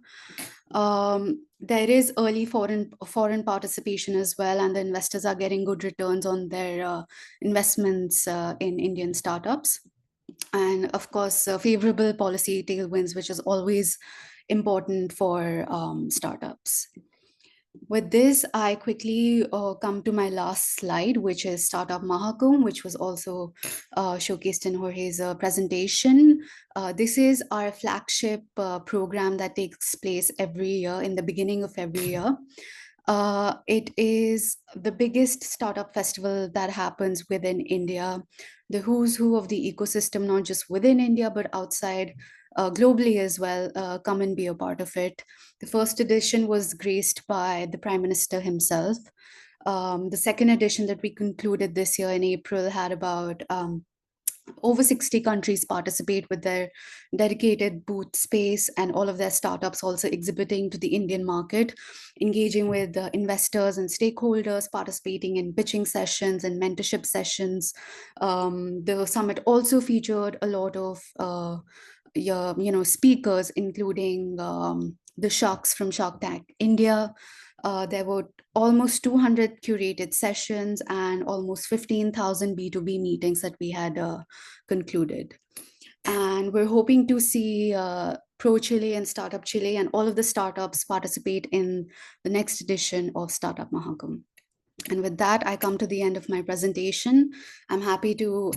S4: There is early foreign participation as well, and the investors are getting good returns on their investments in Indian startups. And of course, favorable policy tailwinds, which is always important for startups. With this, I quickly come to my last slide, which is Startup Mahakumbh, which was also showcased in Jorge's presentation. This is our flagship program that takes place every year, in the beginning of every year. It is the biggest startup festival that happens within India. The who's who of the ecosystem, not just within India, but outside, globally as well, come and be a part of it. The first edition was graced by the Prime Minister himself. The second edition that we concluded this year in April had about over 60 countries participate with their dedicated booth space, and all of their startups also exhibiting to the Indian market, engaging with investors and stakeholders, participating in pitching sessions and mentorship sessions. The summit also featured a lot of speakers, including the sharks from Shark Tank India. There were almost 200 curated sessions and almost 15,000 B2B meetings that we had concluded. And we're hoping to see ProChile and Startup Chile and all of the startups participate in the next edition of Startup Mahakumbh. And with that, I come to the end of my presentation. I'm happy to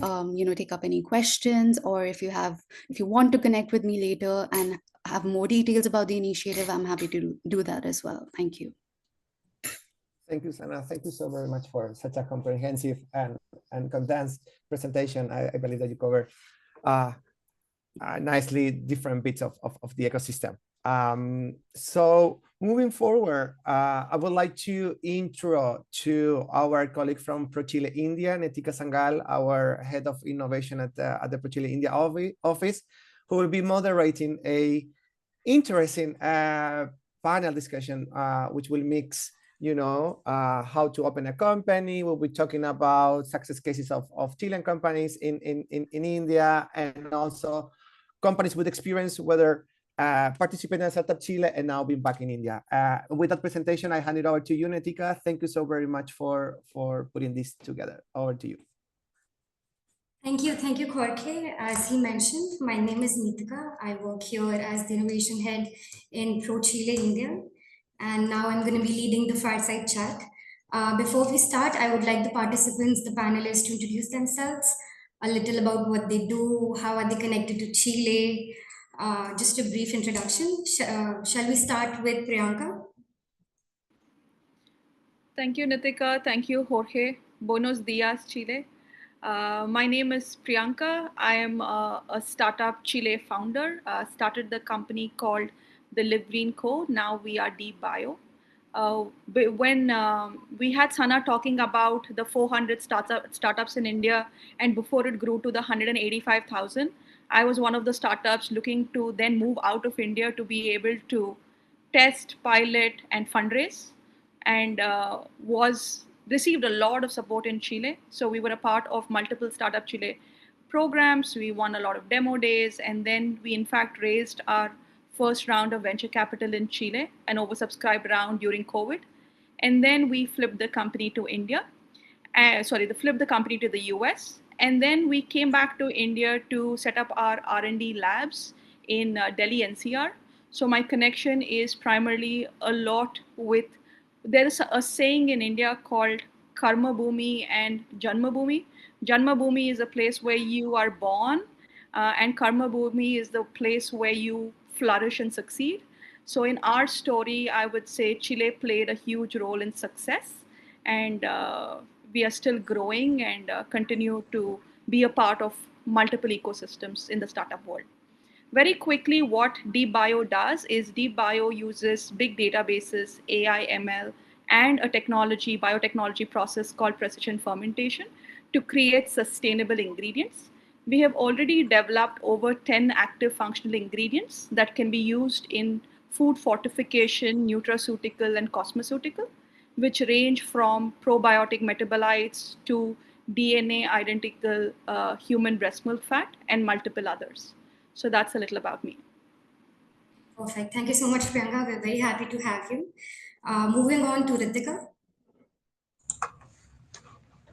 S4: take up any questions, or if you want to connect with me later and have more details about the initiative, I'm happy to do that as well. Thank you.
S2: Thank you, Sana. Thank you so very much for such a comprehensive and condensed presentation. I believe that you covered nicely different bits of the ecosystem. So moving forward, I would like to intro to our colleague from ProChile India, Netika Sangal, our head of innovation at the ProChile India office, who will be moderating a interesting panel discussion, which will mix how to open a company. We'll be talking about success cases of Chilean companies in India, and also companies with experience, whether participating in Startup Chile and now being back in India. With that presentation, I hand it over to you, Netika. Thank you so very much for putting this together. Over to you.
S5: Thank you, Jorge. As he mentioned, my name is Neetika. I work here as the innovation head in ProChile India, and now I'm going to be leading the fireside chat. Before we start, I would like the participants, the panelists, to introduce themselves, a little about what they do, how are they connected to Chile, just a brief introduction. Shall we start with Priyanka?
S6: Thank you, Nitika. Thank you, Jorge. Buenos dias, Chile. My name is Priyanka. I am a Startup Chile founder. Started the company called the Live Green Co. Now we are DBio. When we had Sana talking about the 400 startups in India, and before it grew to the 185,000, I was one of the startups looking to then move out of India to be able to test, pilot, and fundraise, and received a lot of support in Chile. So we were a part of multiple Startup Chile programs. We won a lot of demo days, and then we in fact raised our first round of venture capital in Chile, an oversubscribed round during COVID. And then we flipped the company to flipped the company to the US. And then we came back to India to set up our R&D labs in Delhi NCR. So my connection is primarily a lot with, there is a saying in India called Karma Bhumi and Janma Bhumi. Janma Bhumi is a place where you are born, and Karma Bhumi is the place where you flourish and succeed. So in our story, I would say Chile played a huge role in success, and we are still growing and continue to be a part of multiple ecosystems in the startup world. Very quickly, what DeepBio does is DeepBio uses big databases, AI, ML, and a biotechnology process called precision fermentation to create sustainable ingredients. We have already developed over 10 active functional ingredients that can be used in food fortification, nutraceutical, and cosmeceutical, which range from probiotic metabolites to DNA identical human breast milk fat and multiple others. So that's a little about me.
S5: Perfect. Thank you so much, Priyanka. We're very happy to have you. Moving on to Ritika.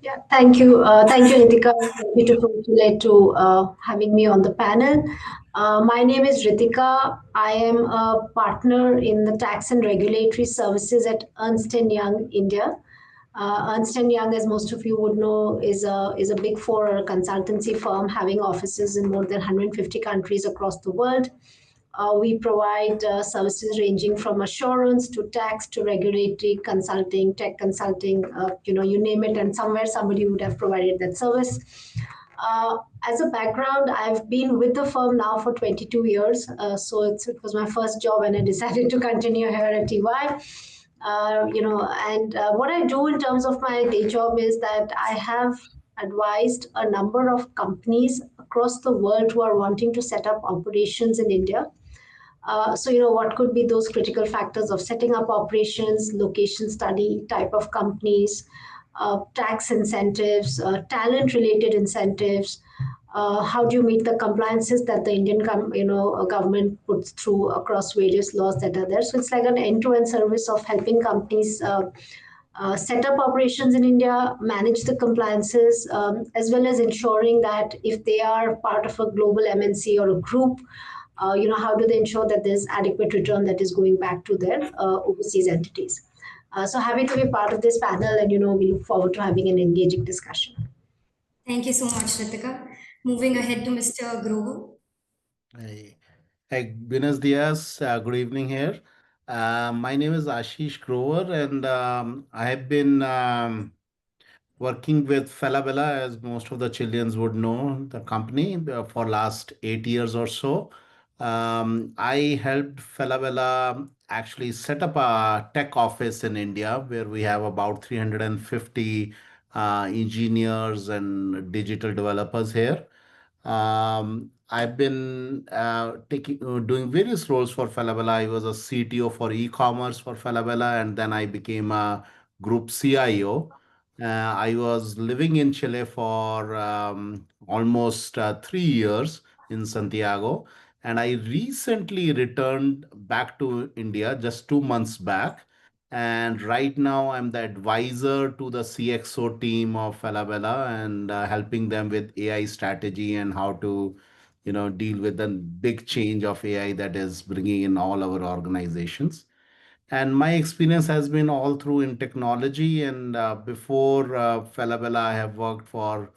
S7: Yeah, thank you. Thank you, Ritika. Beautiful to having me on the panel. My name is Ritika. I am a partner in the tax and regulatory services at Ernst & Young, India. Ernst & Young, as most of you would know, is a big four consultancy firm having offices in more than 150 countries across the world. We provide services ranging from assurance to tax to regulatory consulting, tech consulting, you name it, and somewhere somebody would have provided that service. As a background, I've been with the firm now for 22 years. So it was my first job and I decided to continue here at TY. What I do in terms of my day job is that I have advised a number of companies across the world who are wanting to set up operations in India. What could be those critical factors of setting up operations, location study, type of companies, tax incentives, talent-related incentives. How do you meet the compliances that the Indian government puts through across various laws that are there? So it's like an end-to-end service of helping companies set up operations in India, manage the compliances, as well as ensuring that if they are part of a global MNC or a group, how do they ensure that there's adequate return that is going back to their overseas entities? So happy to be part of this panel, and we look forward to having an engaging discussion.
S5: Thank you so much, Ritika. Moving ahead to Mr. Grover.
S8: Hey, buenos dias. Good evening here. My name is Ashish Grover, and I have been working with Falabella, as most of the Chileans would know, the company for last 8 years or so. I helped Falabella actually set up a tech office in India where we have about 350 engineers and digital developers here. I've been doing various roles for Falabella. I was a CTO for e-commerce for Falabella, and then I became a group CIO. I was living in Chile for almost 3 years in Santiago, and I recently returned back to India just 2 months back. And right now, I'm the advisor to the CXO team of Falabella and helping them with AI strategy and how to, deal with the big change of AI that is bringing in all our organizations. And my experience has been all through in technology. And before Falabella, I have worked for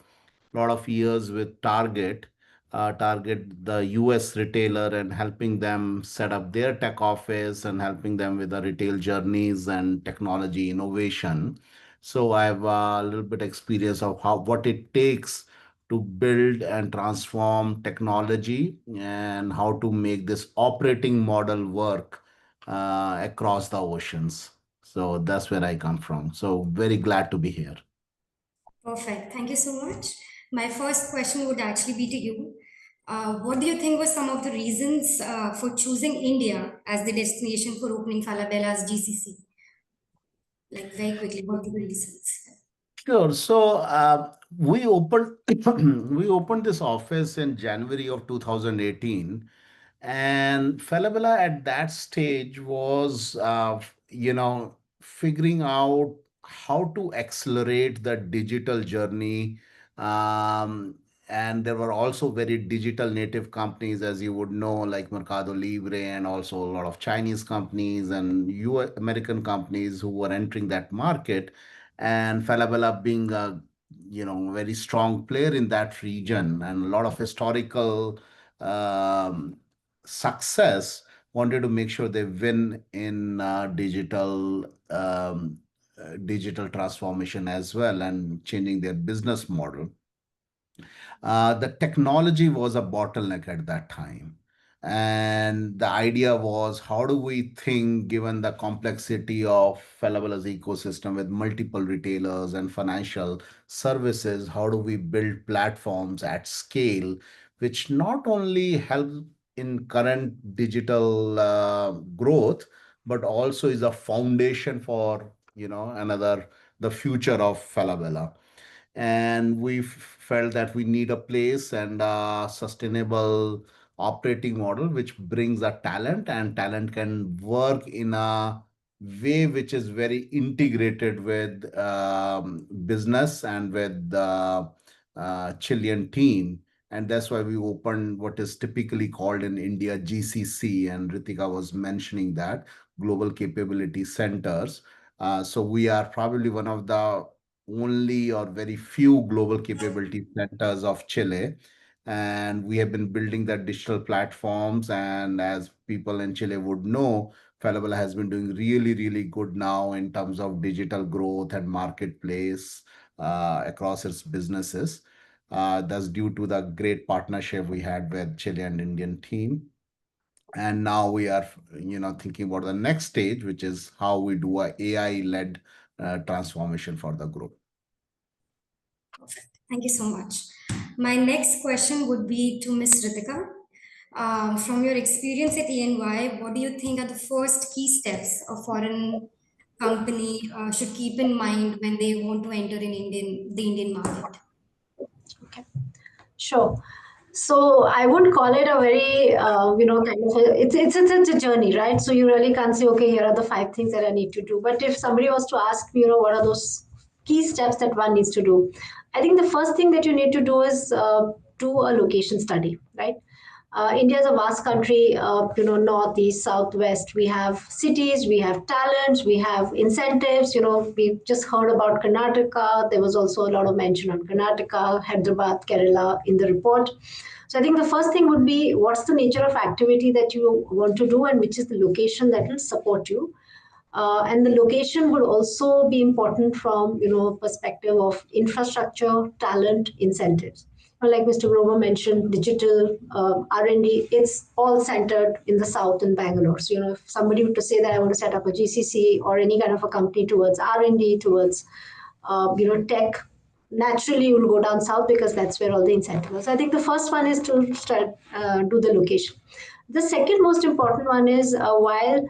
S8: a lot of years with Target, the US retailer, and helping them set up their tech office and helping them with the retail journeys and technology innovation. So I have a little bit experience of what it takes to build and transform technology and how to make this operating model work across the oceans. So that's where I come from. So very glad to be here.
S5: Perfect. Thank you so much. My first question would actually be to you. What do you think were some of the reasons for choosing India as the destination for opening Falabella's GCC? Like very quickly, what are the reasons?
S8: Sure. So we opened we opened this office in January of 2018, and Falabella at that stage was figuring out how to accelerate the digital journey, um, and there were also very digital native companies, as you would know, like Mercado Libre, and also a lot of Chinese companies and American companies who were entering that market. And Falabella being a very strong player in that region and a lot of historical um, success, wanted to make sure they win in digital transformation as well and changing their business model. The technology was a bottleneck at that time. And the idea was, how do we think, given the complexity of Falabella's ecosystem with multiple retailers and financial services, how do we build platforms at scale, which not only help in current digital growth, but also is a foundation for, the future of Falabella. And we felt that we need a place and a sustainable operating model which brings a talent, and talent can work in a way which is very integrated with business and with the Chilean team. And that's why we opened what is typically called in India GCC, and Ritika was mentioning that, Global Capability Centers. So we are probably one of the only or very few global capability centers of Chile. And we have been building that digital platforms. And as people in Chile would know, Falabella has been doing really, really good now in terms of digital growth and marketplace across its businesses. That's due to the great partnership we had with Chile and Indian team. And now we are, thinking about the next stage, which is how we do a AI-led transformation for the group.
S5: Perfect. Thank you so much. My next question would be to Ms. Ritika. From your experience at EY, what do you think are the first key steps a foreign company should keep in mind when they want to enter the Indian market?
S7: Okay, sure. So I would call it a very, it's a journey, right? So you really can't say, okay, here are the 5 things that I need to do. But if somebody was to ask me, what are those key steps that one needs to do? I think the first thing that you need to do is do a location study, right? India is a vast country, north, east, south, west. We have cities, we have talents, we have incentives. We just heard about Karnataka. There was also a lot of mention on Karnataka, Hyderabad, Kerala in the report. So I think the first thing would be, what's the nature of activity that you want to do and which is the location that will support you. And the location would also be important from, perspective of infrastructure, talent, incentives. Like Mr. Grover mentioned, digital R&D, it's all centered in the south in Bangalore. So, if somebody were to say that I want to set up a GCC or any kind of a company towards R&D, towards, tech, naturally you'll go down south because that's where all the incentives are. So I think the first one is to start, do the location. The second most important one is while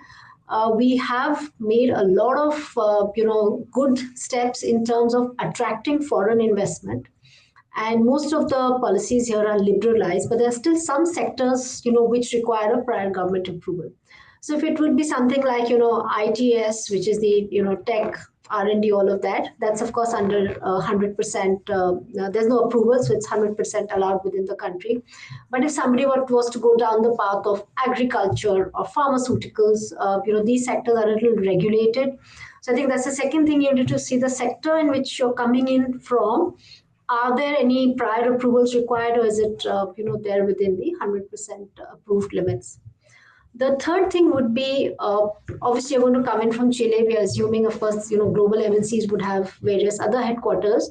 S7: we have made a lot of, good steps in terms of attracting foreign investment. And most of the policies here are liberalized, but there are still some sectors, which require a prior government approval. So if it would be something like, ITS, which is the, tech, R&D, all of that, that's of course under 100%, there's no approval, so it's 100% allowed within the country. But if somebody was to go down the path of agriculture or pharmaceuticals, these sectors are a little regulated. So I think that's the second thing you need to see, the sector in which you're coming in from. Are there any prior approvals required, or is it there within the 100% approved limits? The third thing would be, obviously you're going to come in from Chile. We are assuming, of course, global MNCs would have various other headquarters.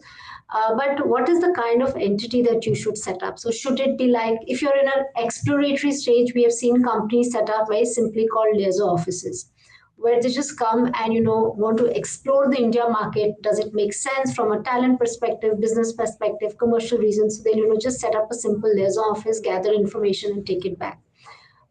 S7: But what is the kind of entity that you should set up? So should it be like, if you're in an exploratory stage, we have seen companies set up very simply called liaison offices, where they just come and want to explore the India market. Does it make sense from a talent perspective, business perspective, commercial reasons? So they'll just set up a simple liaison office, gather information and take it back.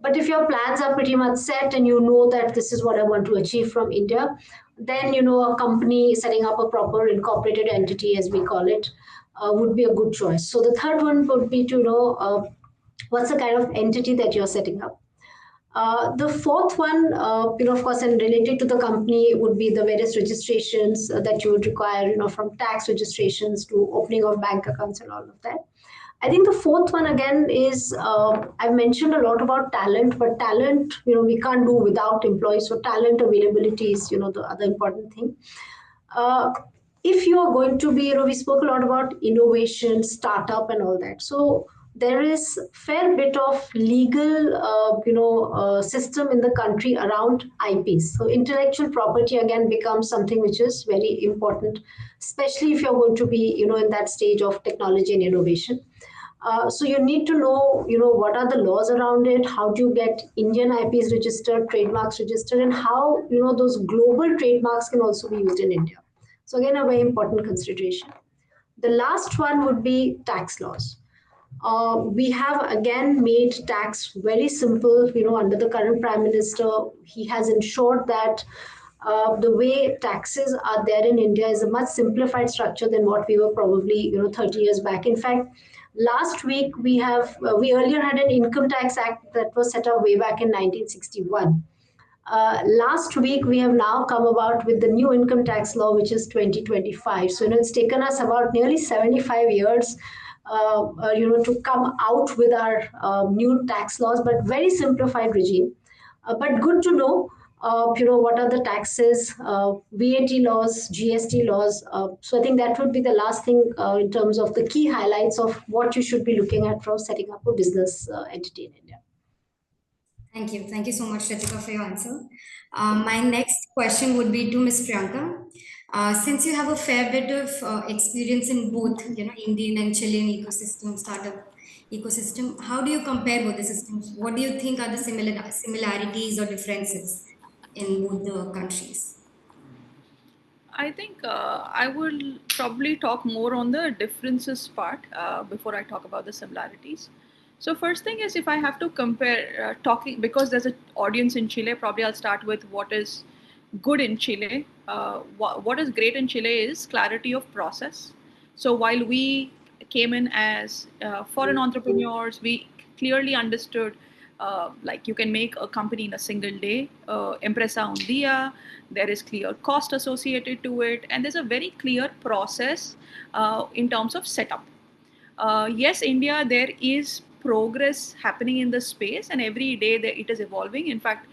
S7: But if your plans are pretty much set and you know that this is what I want to achieve from India, then a company setting up a proper incorporated entity, as we call it, would be a good choice. So the third one would be to know what's the kind of entity that you're setting up. The fourth one, of course, and related to the company, would be the various registrations that you would require, from tax registrations to opening of bank accounts and all of that. I think the fourth one again is I've mentioned a lot about talent, but talent, we can't do without employees. So talent availability is, the other important thing. If you are going to be, we spoke a lot about innovation, startup, and all that. So there is fair bit of legal, system in the country around IPs. So intellectual property again becomes something which is very important, especially if you're going to be, in that stage of technology and innovation. So you need to know, what are the laws around it? How do you get Indian IPs registered, trademarks registered, and how, those global trademarks can also be used in India. So again, a very important consideration. The last one would be tax laws. We have again made tax very simple. Under the current Prime Minister, he has ensured that the way taxes are there in India is a much simplified structure than what we were probably 30 years back. In fact, last week we earlier had an income tax act that was set up way back in 1961. Last week we have now come about with the new income tax law, which is 2025. So it's taken us about nearly 75 years to come out with our new tax laws, but very simplified regime. But good to know, what are the taxes, VAT laws, GST laws. So I think that would be the last thing in terms of the key highlights of what you should be looking at for setting up a business entity in India.
S5: Thank you. Thank you so much, Ritika, for your answer. My next question would be to Ms. Priyanka. Since you have a fair bit of experience in both, Indian and Chilean ecosystem, startup ecosystem, how do you compare both the systems? What do you think are the similarities or differences in both the countries?
S6: I think I will probably talk more on the differences part before I talk about the similarities. So first thing is, if I have to compare because there's an audience in Chile, probably I'll start with what is good in Chile. What is great in Chile is clarity of process. So while we came in as foreign entrepreneurs, we clearly understood like you can make a company in a single day, empresa un día, there is clear cost associated to it, and there's a very clear process in terms of setup. Yes, India, there is progress happening in the space, and every day it is evolving. In fact,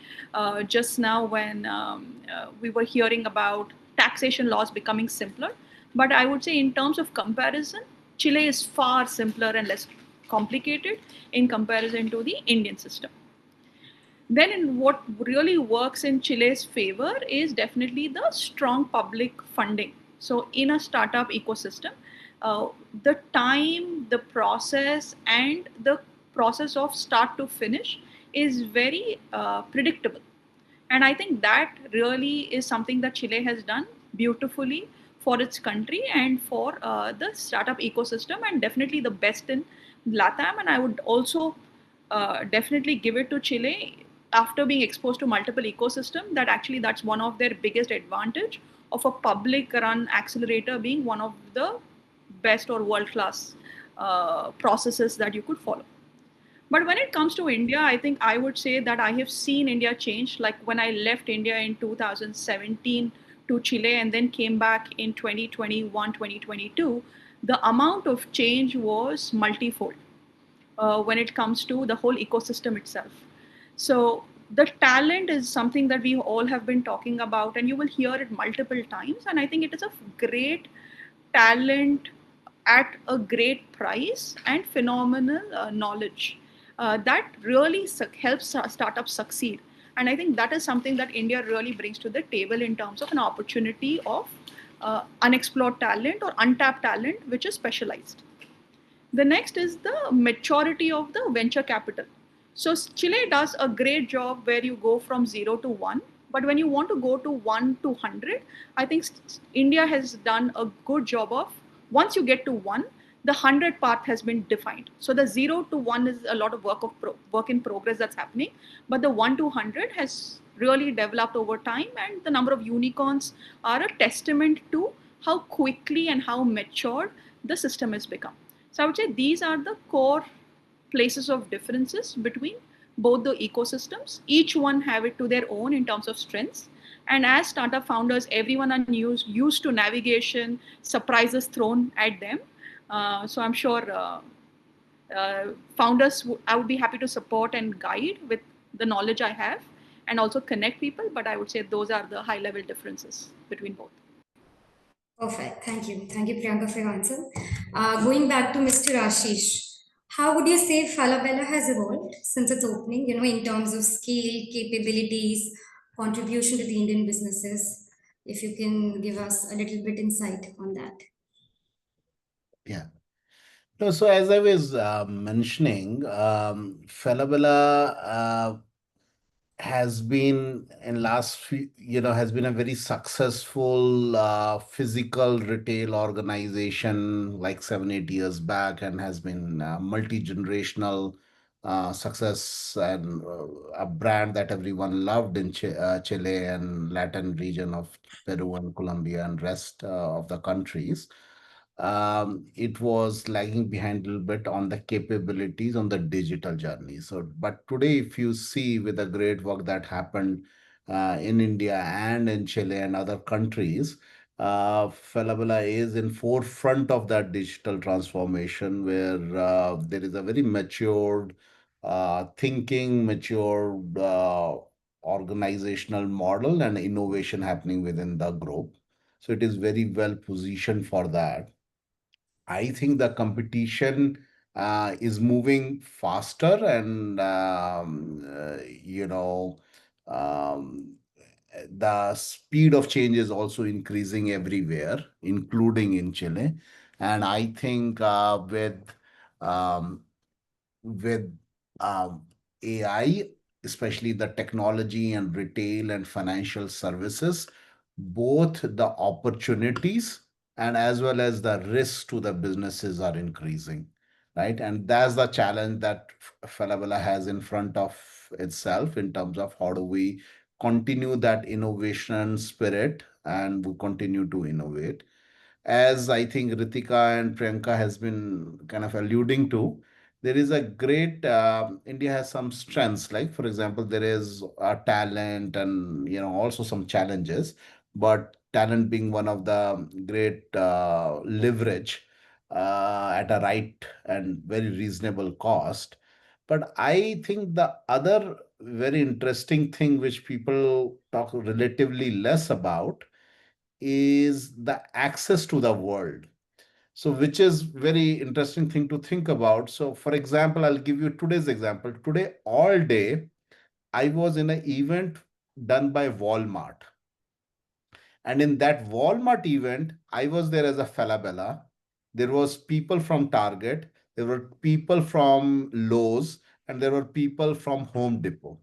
S6: just now when we were hearing about taxation laws becoming simpler, but I would say in terms of comparison, Chile is far simpler and less complicated in comparison to the Indian system. Then what really works in Chile's favor is definitely the strong public funding. So in a startup ecosystem, the time, the process, and the process of start to finish is very predictable. And I think that really is something that Chile has done beautifully for its country and for the startup ecosystem, and definitely the best in LATAM. And I would also definitely give it to Chile after being exposed to multiple ecosystem, that actually that's one of their biggest advantage of a public run accelerator being one of the best or world-class processes that you could follow. But when it comes to India, I think I would say that I have seen India change. Like when I left India in 2017 to Chile and then came back in 2021, 2022, the amount of change was multifold when it comes to the whole ecosystem itself. So the talent is something that we all have been talking about, and you will hear it multiple times. And I think it is a great talent at a great price and phenomenal knowledge that really helps startups succeed. And I think that is something that India really brings to the table in terms of an opportunity of unexplored talent or untapped talent, which is specialized. The next is the maturity of the venture capital. So Chile does a great job where you go from 0 to 1. But when you want to go to 1 to 100, I think India has done a good job of, once you get to 1, the 100 path has been defined. So the 0 to 1 is a lot of work in progress that's happening. But the 1 to 100 has really developed over time, and the number of unicorns are a testament to how quickly and how matured the system has become. So I would say these are the core places of differences between both the ecosystems. Each one have it to their own in terms of strengths. And as startup founders, everyone are used to navigation, surprises thrown at them. So I'm sure founders, I would be happy to support and guide with the knowledge I have, and also connect people. But I would say those are the high level differences between both.
S5: Perfect. Thank you. Thank you, Priyanka, for your answer. Going back to Mr. Ashish, how would you say Falabella has evolved since its opening, in terms of scale, capabilities, contribution to the Indian businesses? If you can give us a little bit insight on that.
S8: Yeah. No, so as I was mentioning, Falabella has been in last few, has been a very successful physical retail organization like 7-8 years back, and has been multi-generational success, and a brand that everyone loved in Chile and Latin region of Peru and Colombia and rest of the countries. It was lagging behind a little bit on the capabilities on the digital journey. So, but today, if you see with the great work that happened in India and in Chile and other countries, Falabella is in forefront of that digital transformation, where there is a very matured thinking, matured organizational model and innovation happening within the group. So it is very well positioned for that. I think the competition is moving faster, and the speed of change is also increasing everywhere, including in Chile. And I think um, with AI, especially the technology and retail and financial services, both the opportunities and as well as the risks to the businesses are increasing, right? And that's the challenge that Falabella has in front of itself, in terms of how do we continue that innovation spirit and we continue to innovate. As I think Ritika and Priyanka has been kind of alluding to, there is a great India has some strengths. Like for example, there is a talent and also some challenges, but talent being one of the great leverage at a right and very reasonable cost. But I think the other very interesting thing which people talk relatively less about is the access to the world. So, which is very interesting thing to think about. So, for example, I'll give you today's example. Today, all day, I was in an event done by Walmart. And in that Walmart event, I was there as a Falabella. There was people from Target, there were people from Lowe's, and there were people from Home Depot.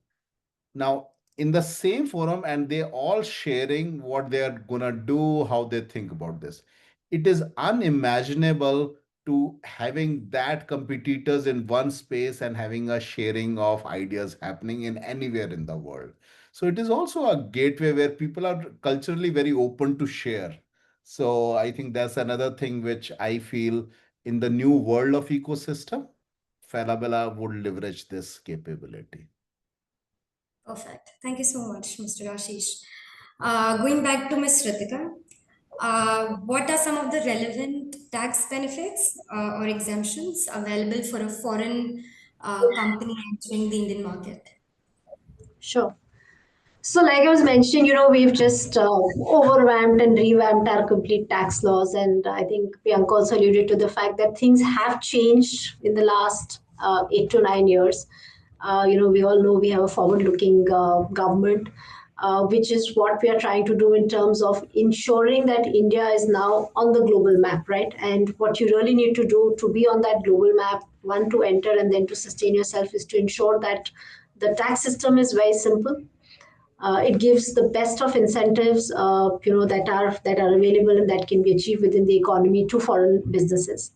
S8: Now, in the same forum, and they all sharing what they are gonna do, how they think about this. It is unimaginable to having that competitors in one space and having a sharing of ideas happening in anywhere in the world. So it is also a gateway where people are culturally very open to share. So I think that's another thing which I feel in the new world of ecosystem, Falabella would leverage this capability.
S5: Perfect. Thank you so much, Mr. Ashish. Going back to Ms. Ritika, what are some of the relevant tax benefits or exemptions available for a foreign company entering the Indian market?
S7: Sure. So, like I was mentioning, we've just overwhelmed and revamped our complete tax laws. And I think Priyanka also alluded to the fact that things have changed in the last 8 to 9 years. We all know we have a forward-looking government, which is what we are trying to do in terms of ensuring that India is now on the global map, right? And what you really need to do to be on that global map, one, to enter and then to sustain yourself, is to ensure that the tax system is very simple. It gives the best of incentives, that are available and that can be achieved within the economy to foreign businesses.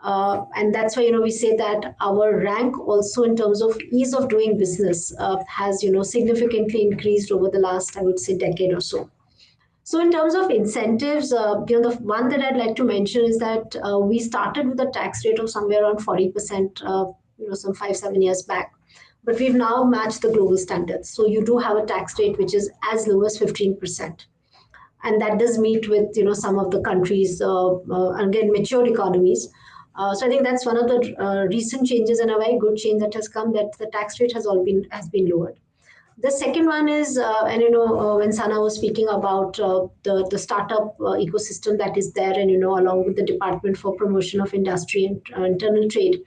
S7: And that's why we say that our rank also in terms of ease of doing business has significantly increased over the last, I would say, decade or so. So in terms of incentives, the one that I'd like to mention is that we started with a tax rate of somewhere around 40%, some 5-7 years back. But we've now matched the global standards. So you do have a tax rate which is as low as 15%. And that does meet with some of the countries, again, mature economies. So I think that's one of the recent changes and a very good change that has come, that the tax rate has been lowered. The second one is, when Sana was speaking about the startup ecosystem that is there, and along with the Department for Promotion of Industry and Internal Trade,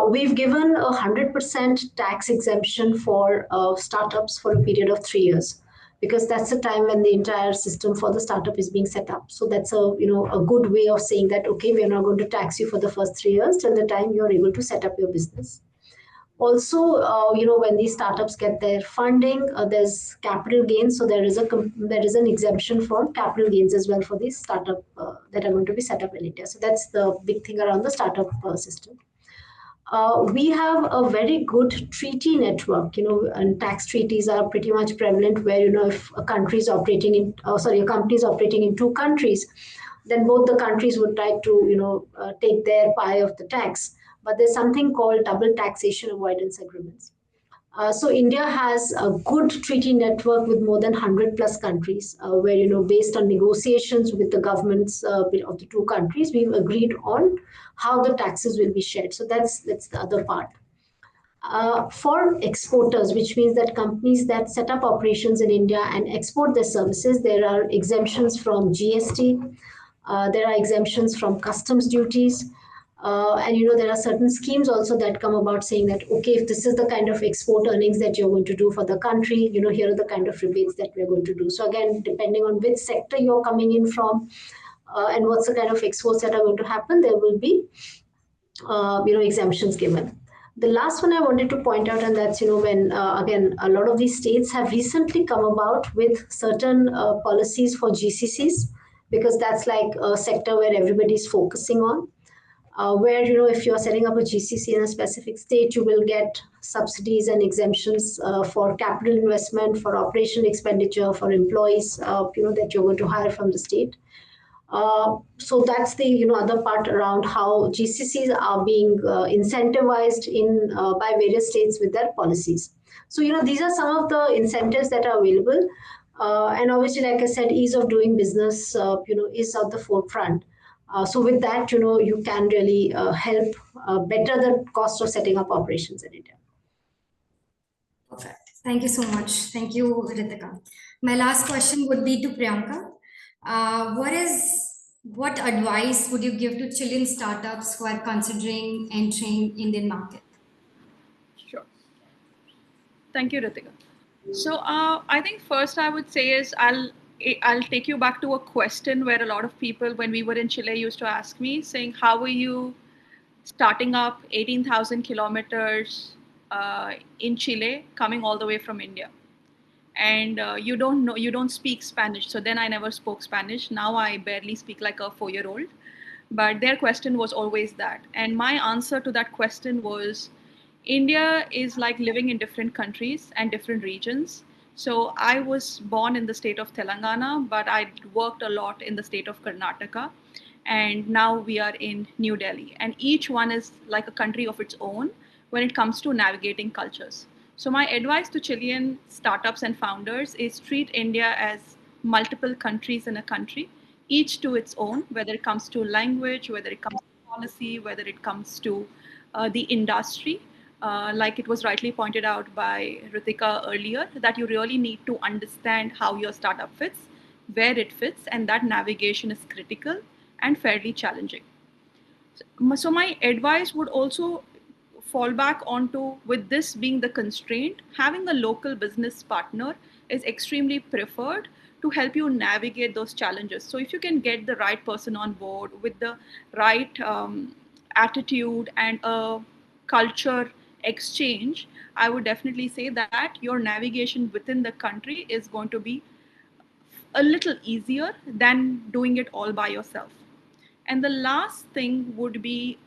S7: we've given 100% tax exemption for startups for a period of 3 years, because that's the time when the entire system for the startup is being set up. So that's a good way of saying that, okay, we are not going to tax you for the first 3 years till the time you're able to set up your business. Also, when these startups get their funding, there's capital gains. So there is an exemption from capital gains as well for these startup that are going to be set up in India. So that's the big thing around the startup system. We have a very good treaty network, and tax treaties are pretty much prevalent where, if a company is operating in two countries, then both the countries would try to, take their pie of the tax. But there's something called double taxation avoidance agreements. So India has a good treaty network with more than 100 plus countries, where, based on negotiations with the governments of the two countries, we've agreed on how the taxes will be shared. So that's the other part. For exporters, which means that companies that set up operations in India and export their services, there are exemptions from GST, there are exemptions from customs duties, and there are certain schemes also that come about saying that, okay, if this is the kind of export earnings that you're going to do for the country, here are the kind of rebates that we're going to do. So again, depending on which sector you're coming in from, and what's the kind of exports that are going to happen, there will be exemptions given. The last one I wanted to point out, and that's, when again, a lot of these states have recently come about with certain policies for GCCs, because that's like a sector where everybody's focusing on. Where, if you're setting up a GCC in a specific state, you will get subsidies and exemptions for capital investment, for operation expenditure, for employees, that you're going to hire from the state. So that's the other part around how GCCs are being incentivized by various states with their policies. So these are some of the incentives that are available, and obviously, like I said, ease of doing business is at the forefront. So with that, you can really help better the cost of setting up operations in India.
S5: Perfect. Thank you so much. Thank you, Ritika. My last question would be to Priyanka. What advice would you give to Chilean startups who are considering entering Indian market?
S6: Sure. Thank you, Ritika. So I think first I would say is I'll take you back to a question where a lot of people, when we were in Chile, used to ask me, saying, how are you starting up 18,000 kilometers in Chile, coming all the way from India? And you don't speak Spanish. So then I never spoke Spanish. Now I barely speak like a 4-year-old. But their question was always that. And my answer to that question was, India is like living in different countries and different regions. So I was born in the state of Telangana, but I worked a lot in the state of Karnataka. And now we are in New Delhi. And each one is like a country of its own when it comes to navigating cultures. So my advice to Chilean startups and founders is treat India as multiple countries in a country, each to its own, whether it comes to language, whether it comes to policy, whether it comes to the industry. Like it was rightly pointed out by Ritika earlier, that you really need to understand how your startup fits, where it fits, and that navigation is critical and fairly challenging. So my advice would also fall back onto, with this being the constraint, having a local business partner is extremely preferred to help you navigate those challenges. So if you can get the right person on board with the right attitude and a culture exchange, I would definitely say that your navigation within the country is going to be a little easier than doing it all by yourself. And the last thing would be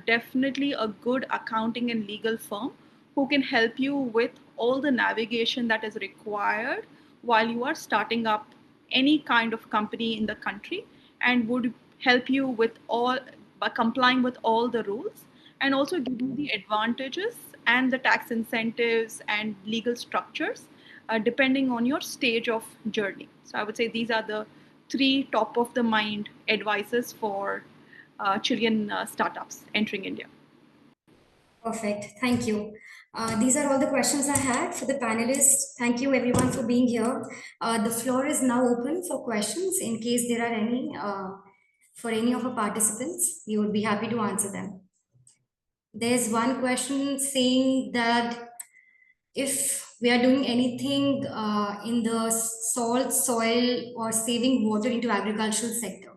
S6: definitely a good accounting and legal firm who can help you with all the navigation that is required while you are starting up any kind of company in the country, and would help you with all by complying with all the rules, and also give you the advantages and the tax incentives and legal structures depending on your stage of journey. So I would say these are the 3 top of the mind advices for Chilean startups entering India.
S5: Perfect. Thank you. These are all the questions I had for the panelists. Thank you everyone for being here. The floor is now open for questions in case there are any for any of our participants. We would be happy to answer them. There's one question saying that if we are doing anything in the salt, soil, or saving water into agricultural sector.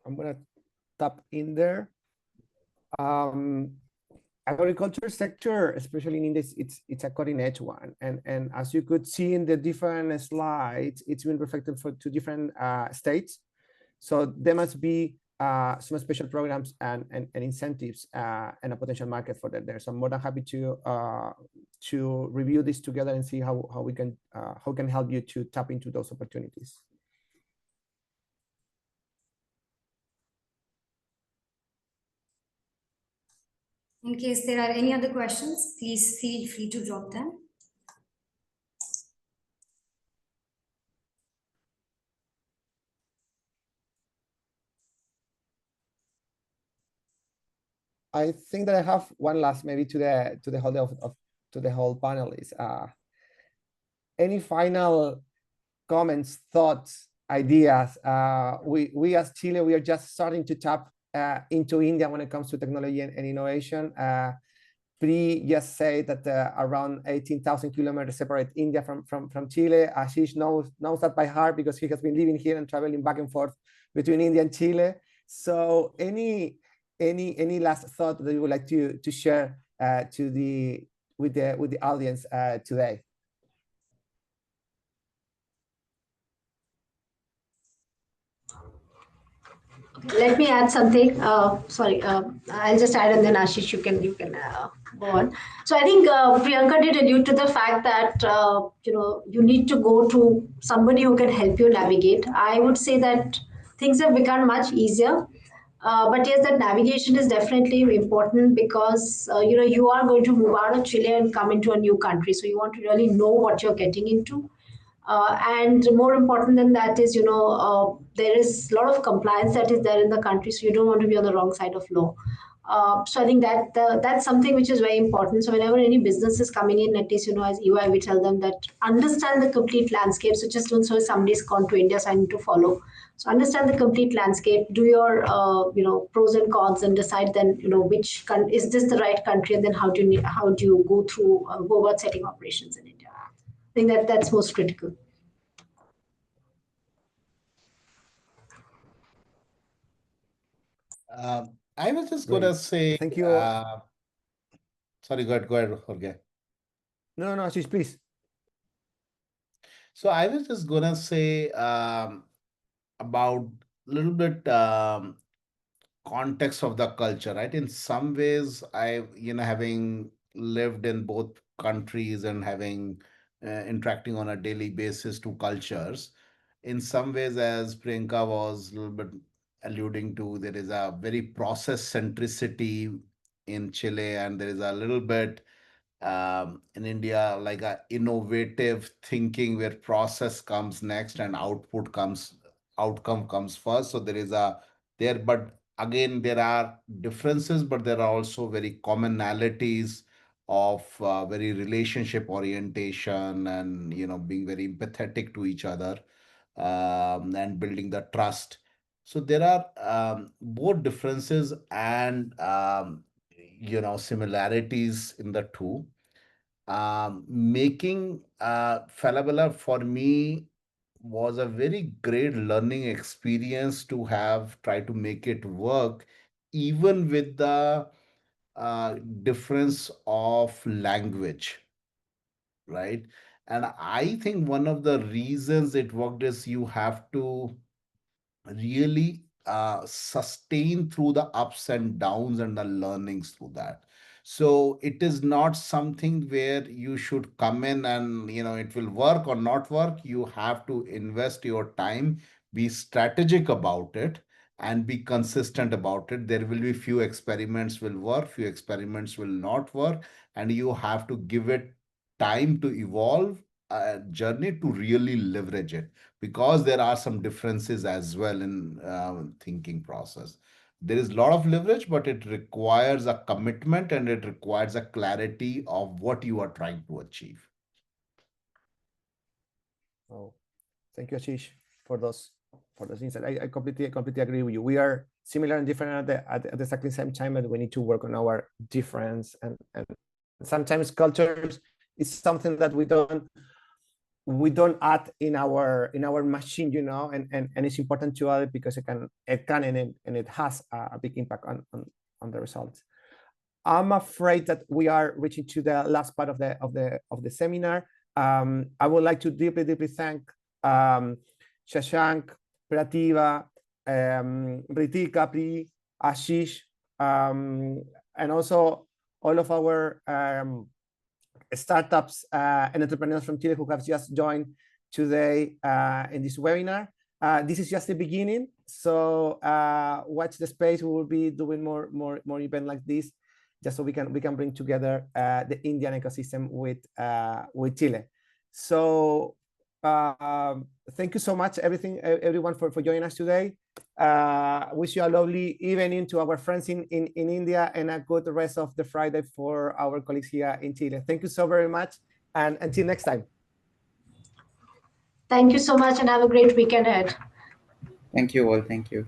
S2: I'm gonna tap in there. Agriculture sector, especially in India, it's a cutting edge one, and as you could see in the different slides, it's been reflected for two different states. So there must be some special programs and incentives and a potential market for that there. So I'm more than happy to review this together and see how we can help you to tap into those opportunities.
S5: In case there are any other questions, please feel free to drop them.
S2: I think that I have one last, maybe to the whole panelists. Any final comments, thoughts, ideas? We as Chile, we are just starting to tap into India when it comes to technology and innovation. Pri just say that around 18,000 kilometers separate India from Chile. Ashish knows that by heart because he has been living here and traveling back and forth between India and Chile. So any last thought that you would like to share with the audience today?
S7: Let me add something. Sorry, I'll just add, and then Ashish, you can go on. So I think Priyanka did allude to the fact that you need to go to somebody who can help you navigate. I would say that things have become much easier. But yes, that navigation is definitely important because you are going to move out of Chile and come into a new country, so you want to really know what you're getting into. And more important than that is, there is a lot of compliance that is there in the country, so you don't want to be on the wrong side of law. So I think that that's something which is very important. So whenever any business is coming in, at least, as EY, we tell them that understand the complete landscape. So just don't say somebody's gone to India, so I need to follow. So understand the complete landscape, do your pros and cons, and decide then which is this the right country, and then how do you go about setting operations in India. I think that's most critical.
S8: I was just going to say,
S2: thank you.
S8: Sorry, go ahead, Jorge.
S2: No, Ashish, please.
S8: So I was just going to say about a little bit context of the culture, right? In some ways, having lived in both countries and having interacting on a daily basis to cultures, in some ways, as Priyanka was a little bit alluding to, there is a very process centricity in Chile, and there is a little bit in India, like a innovative thinking where process comes next and outcome comes first. So there is but again, there are differences, but there are also very commonalities of very relationship orientation and being very empathetic to each other and building the trust. So there are both differences and similarities in the two. Making Falabella for me was a very great learning experience to have tried to make it work, even with the difference of language, right? And I think one of the reasons it worked is you have to really sustain through the ups and downs and the learnings through that. So it is not something where you should come in and it will work or not work. You have to invest your time, be strategic about it, and be consistent about it. There will be few experiments will work, few experiments will not work, and you have to give it time to evolve a journey to really leverage it, because there are some differences as well in thinking process. There is a lot of leverage, but it requires a commitment and it requires a clarity of what you are trying to achieve.
S2: Oh, thank you, Ashish, for those insights. I completely agree with you. We are similar and different at the exactly same time, but we need to work on our difference, and sometimes cultures is something that we don't add in our machine, you know, and it's important to add it because it can and it has a big impact on the results. I'm afraid that we are reaching to the last part of the seminar. I would like to deeply thank Shashank, Prativa, Ritika, Pri, Ashish, and also all of our startups and entrepreneurs from Chile who have just joined today in this webinar. This is just the beginning, so watch the space. We will be doing more events like this, just so we can bring together the Indian ecosystem with Chile. So thank you so much, everyone for joining us today. Wish you a lovely evening to our friends in India, and a good rest of the Friday for our colleagues here in Chile. Thank you so very much, and until next time.
S7: Thank you so much, and have a great weekend ahead.
S3: Thank you all. Thank you.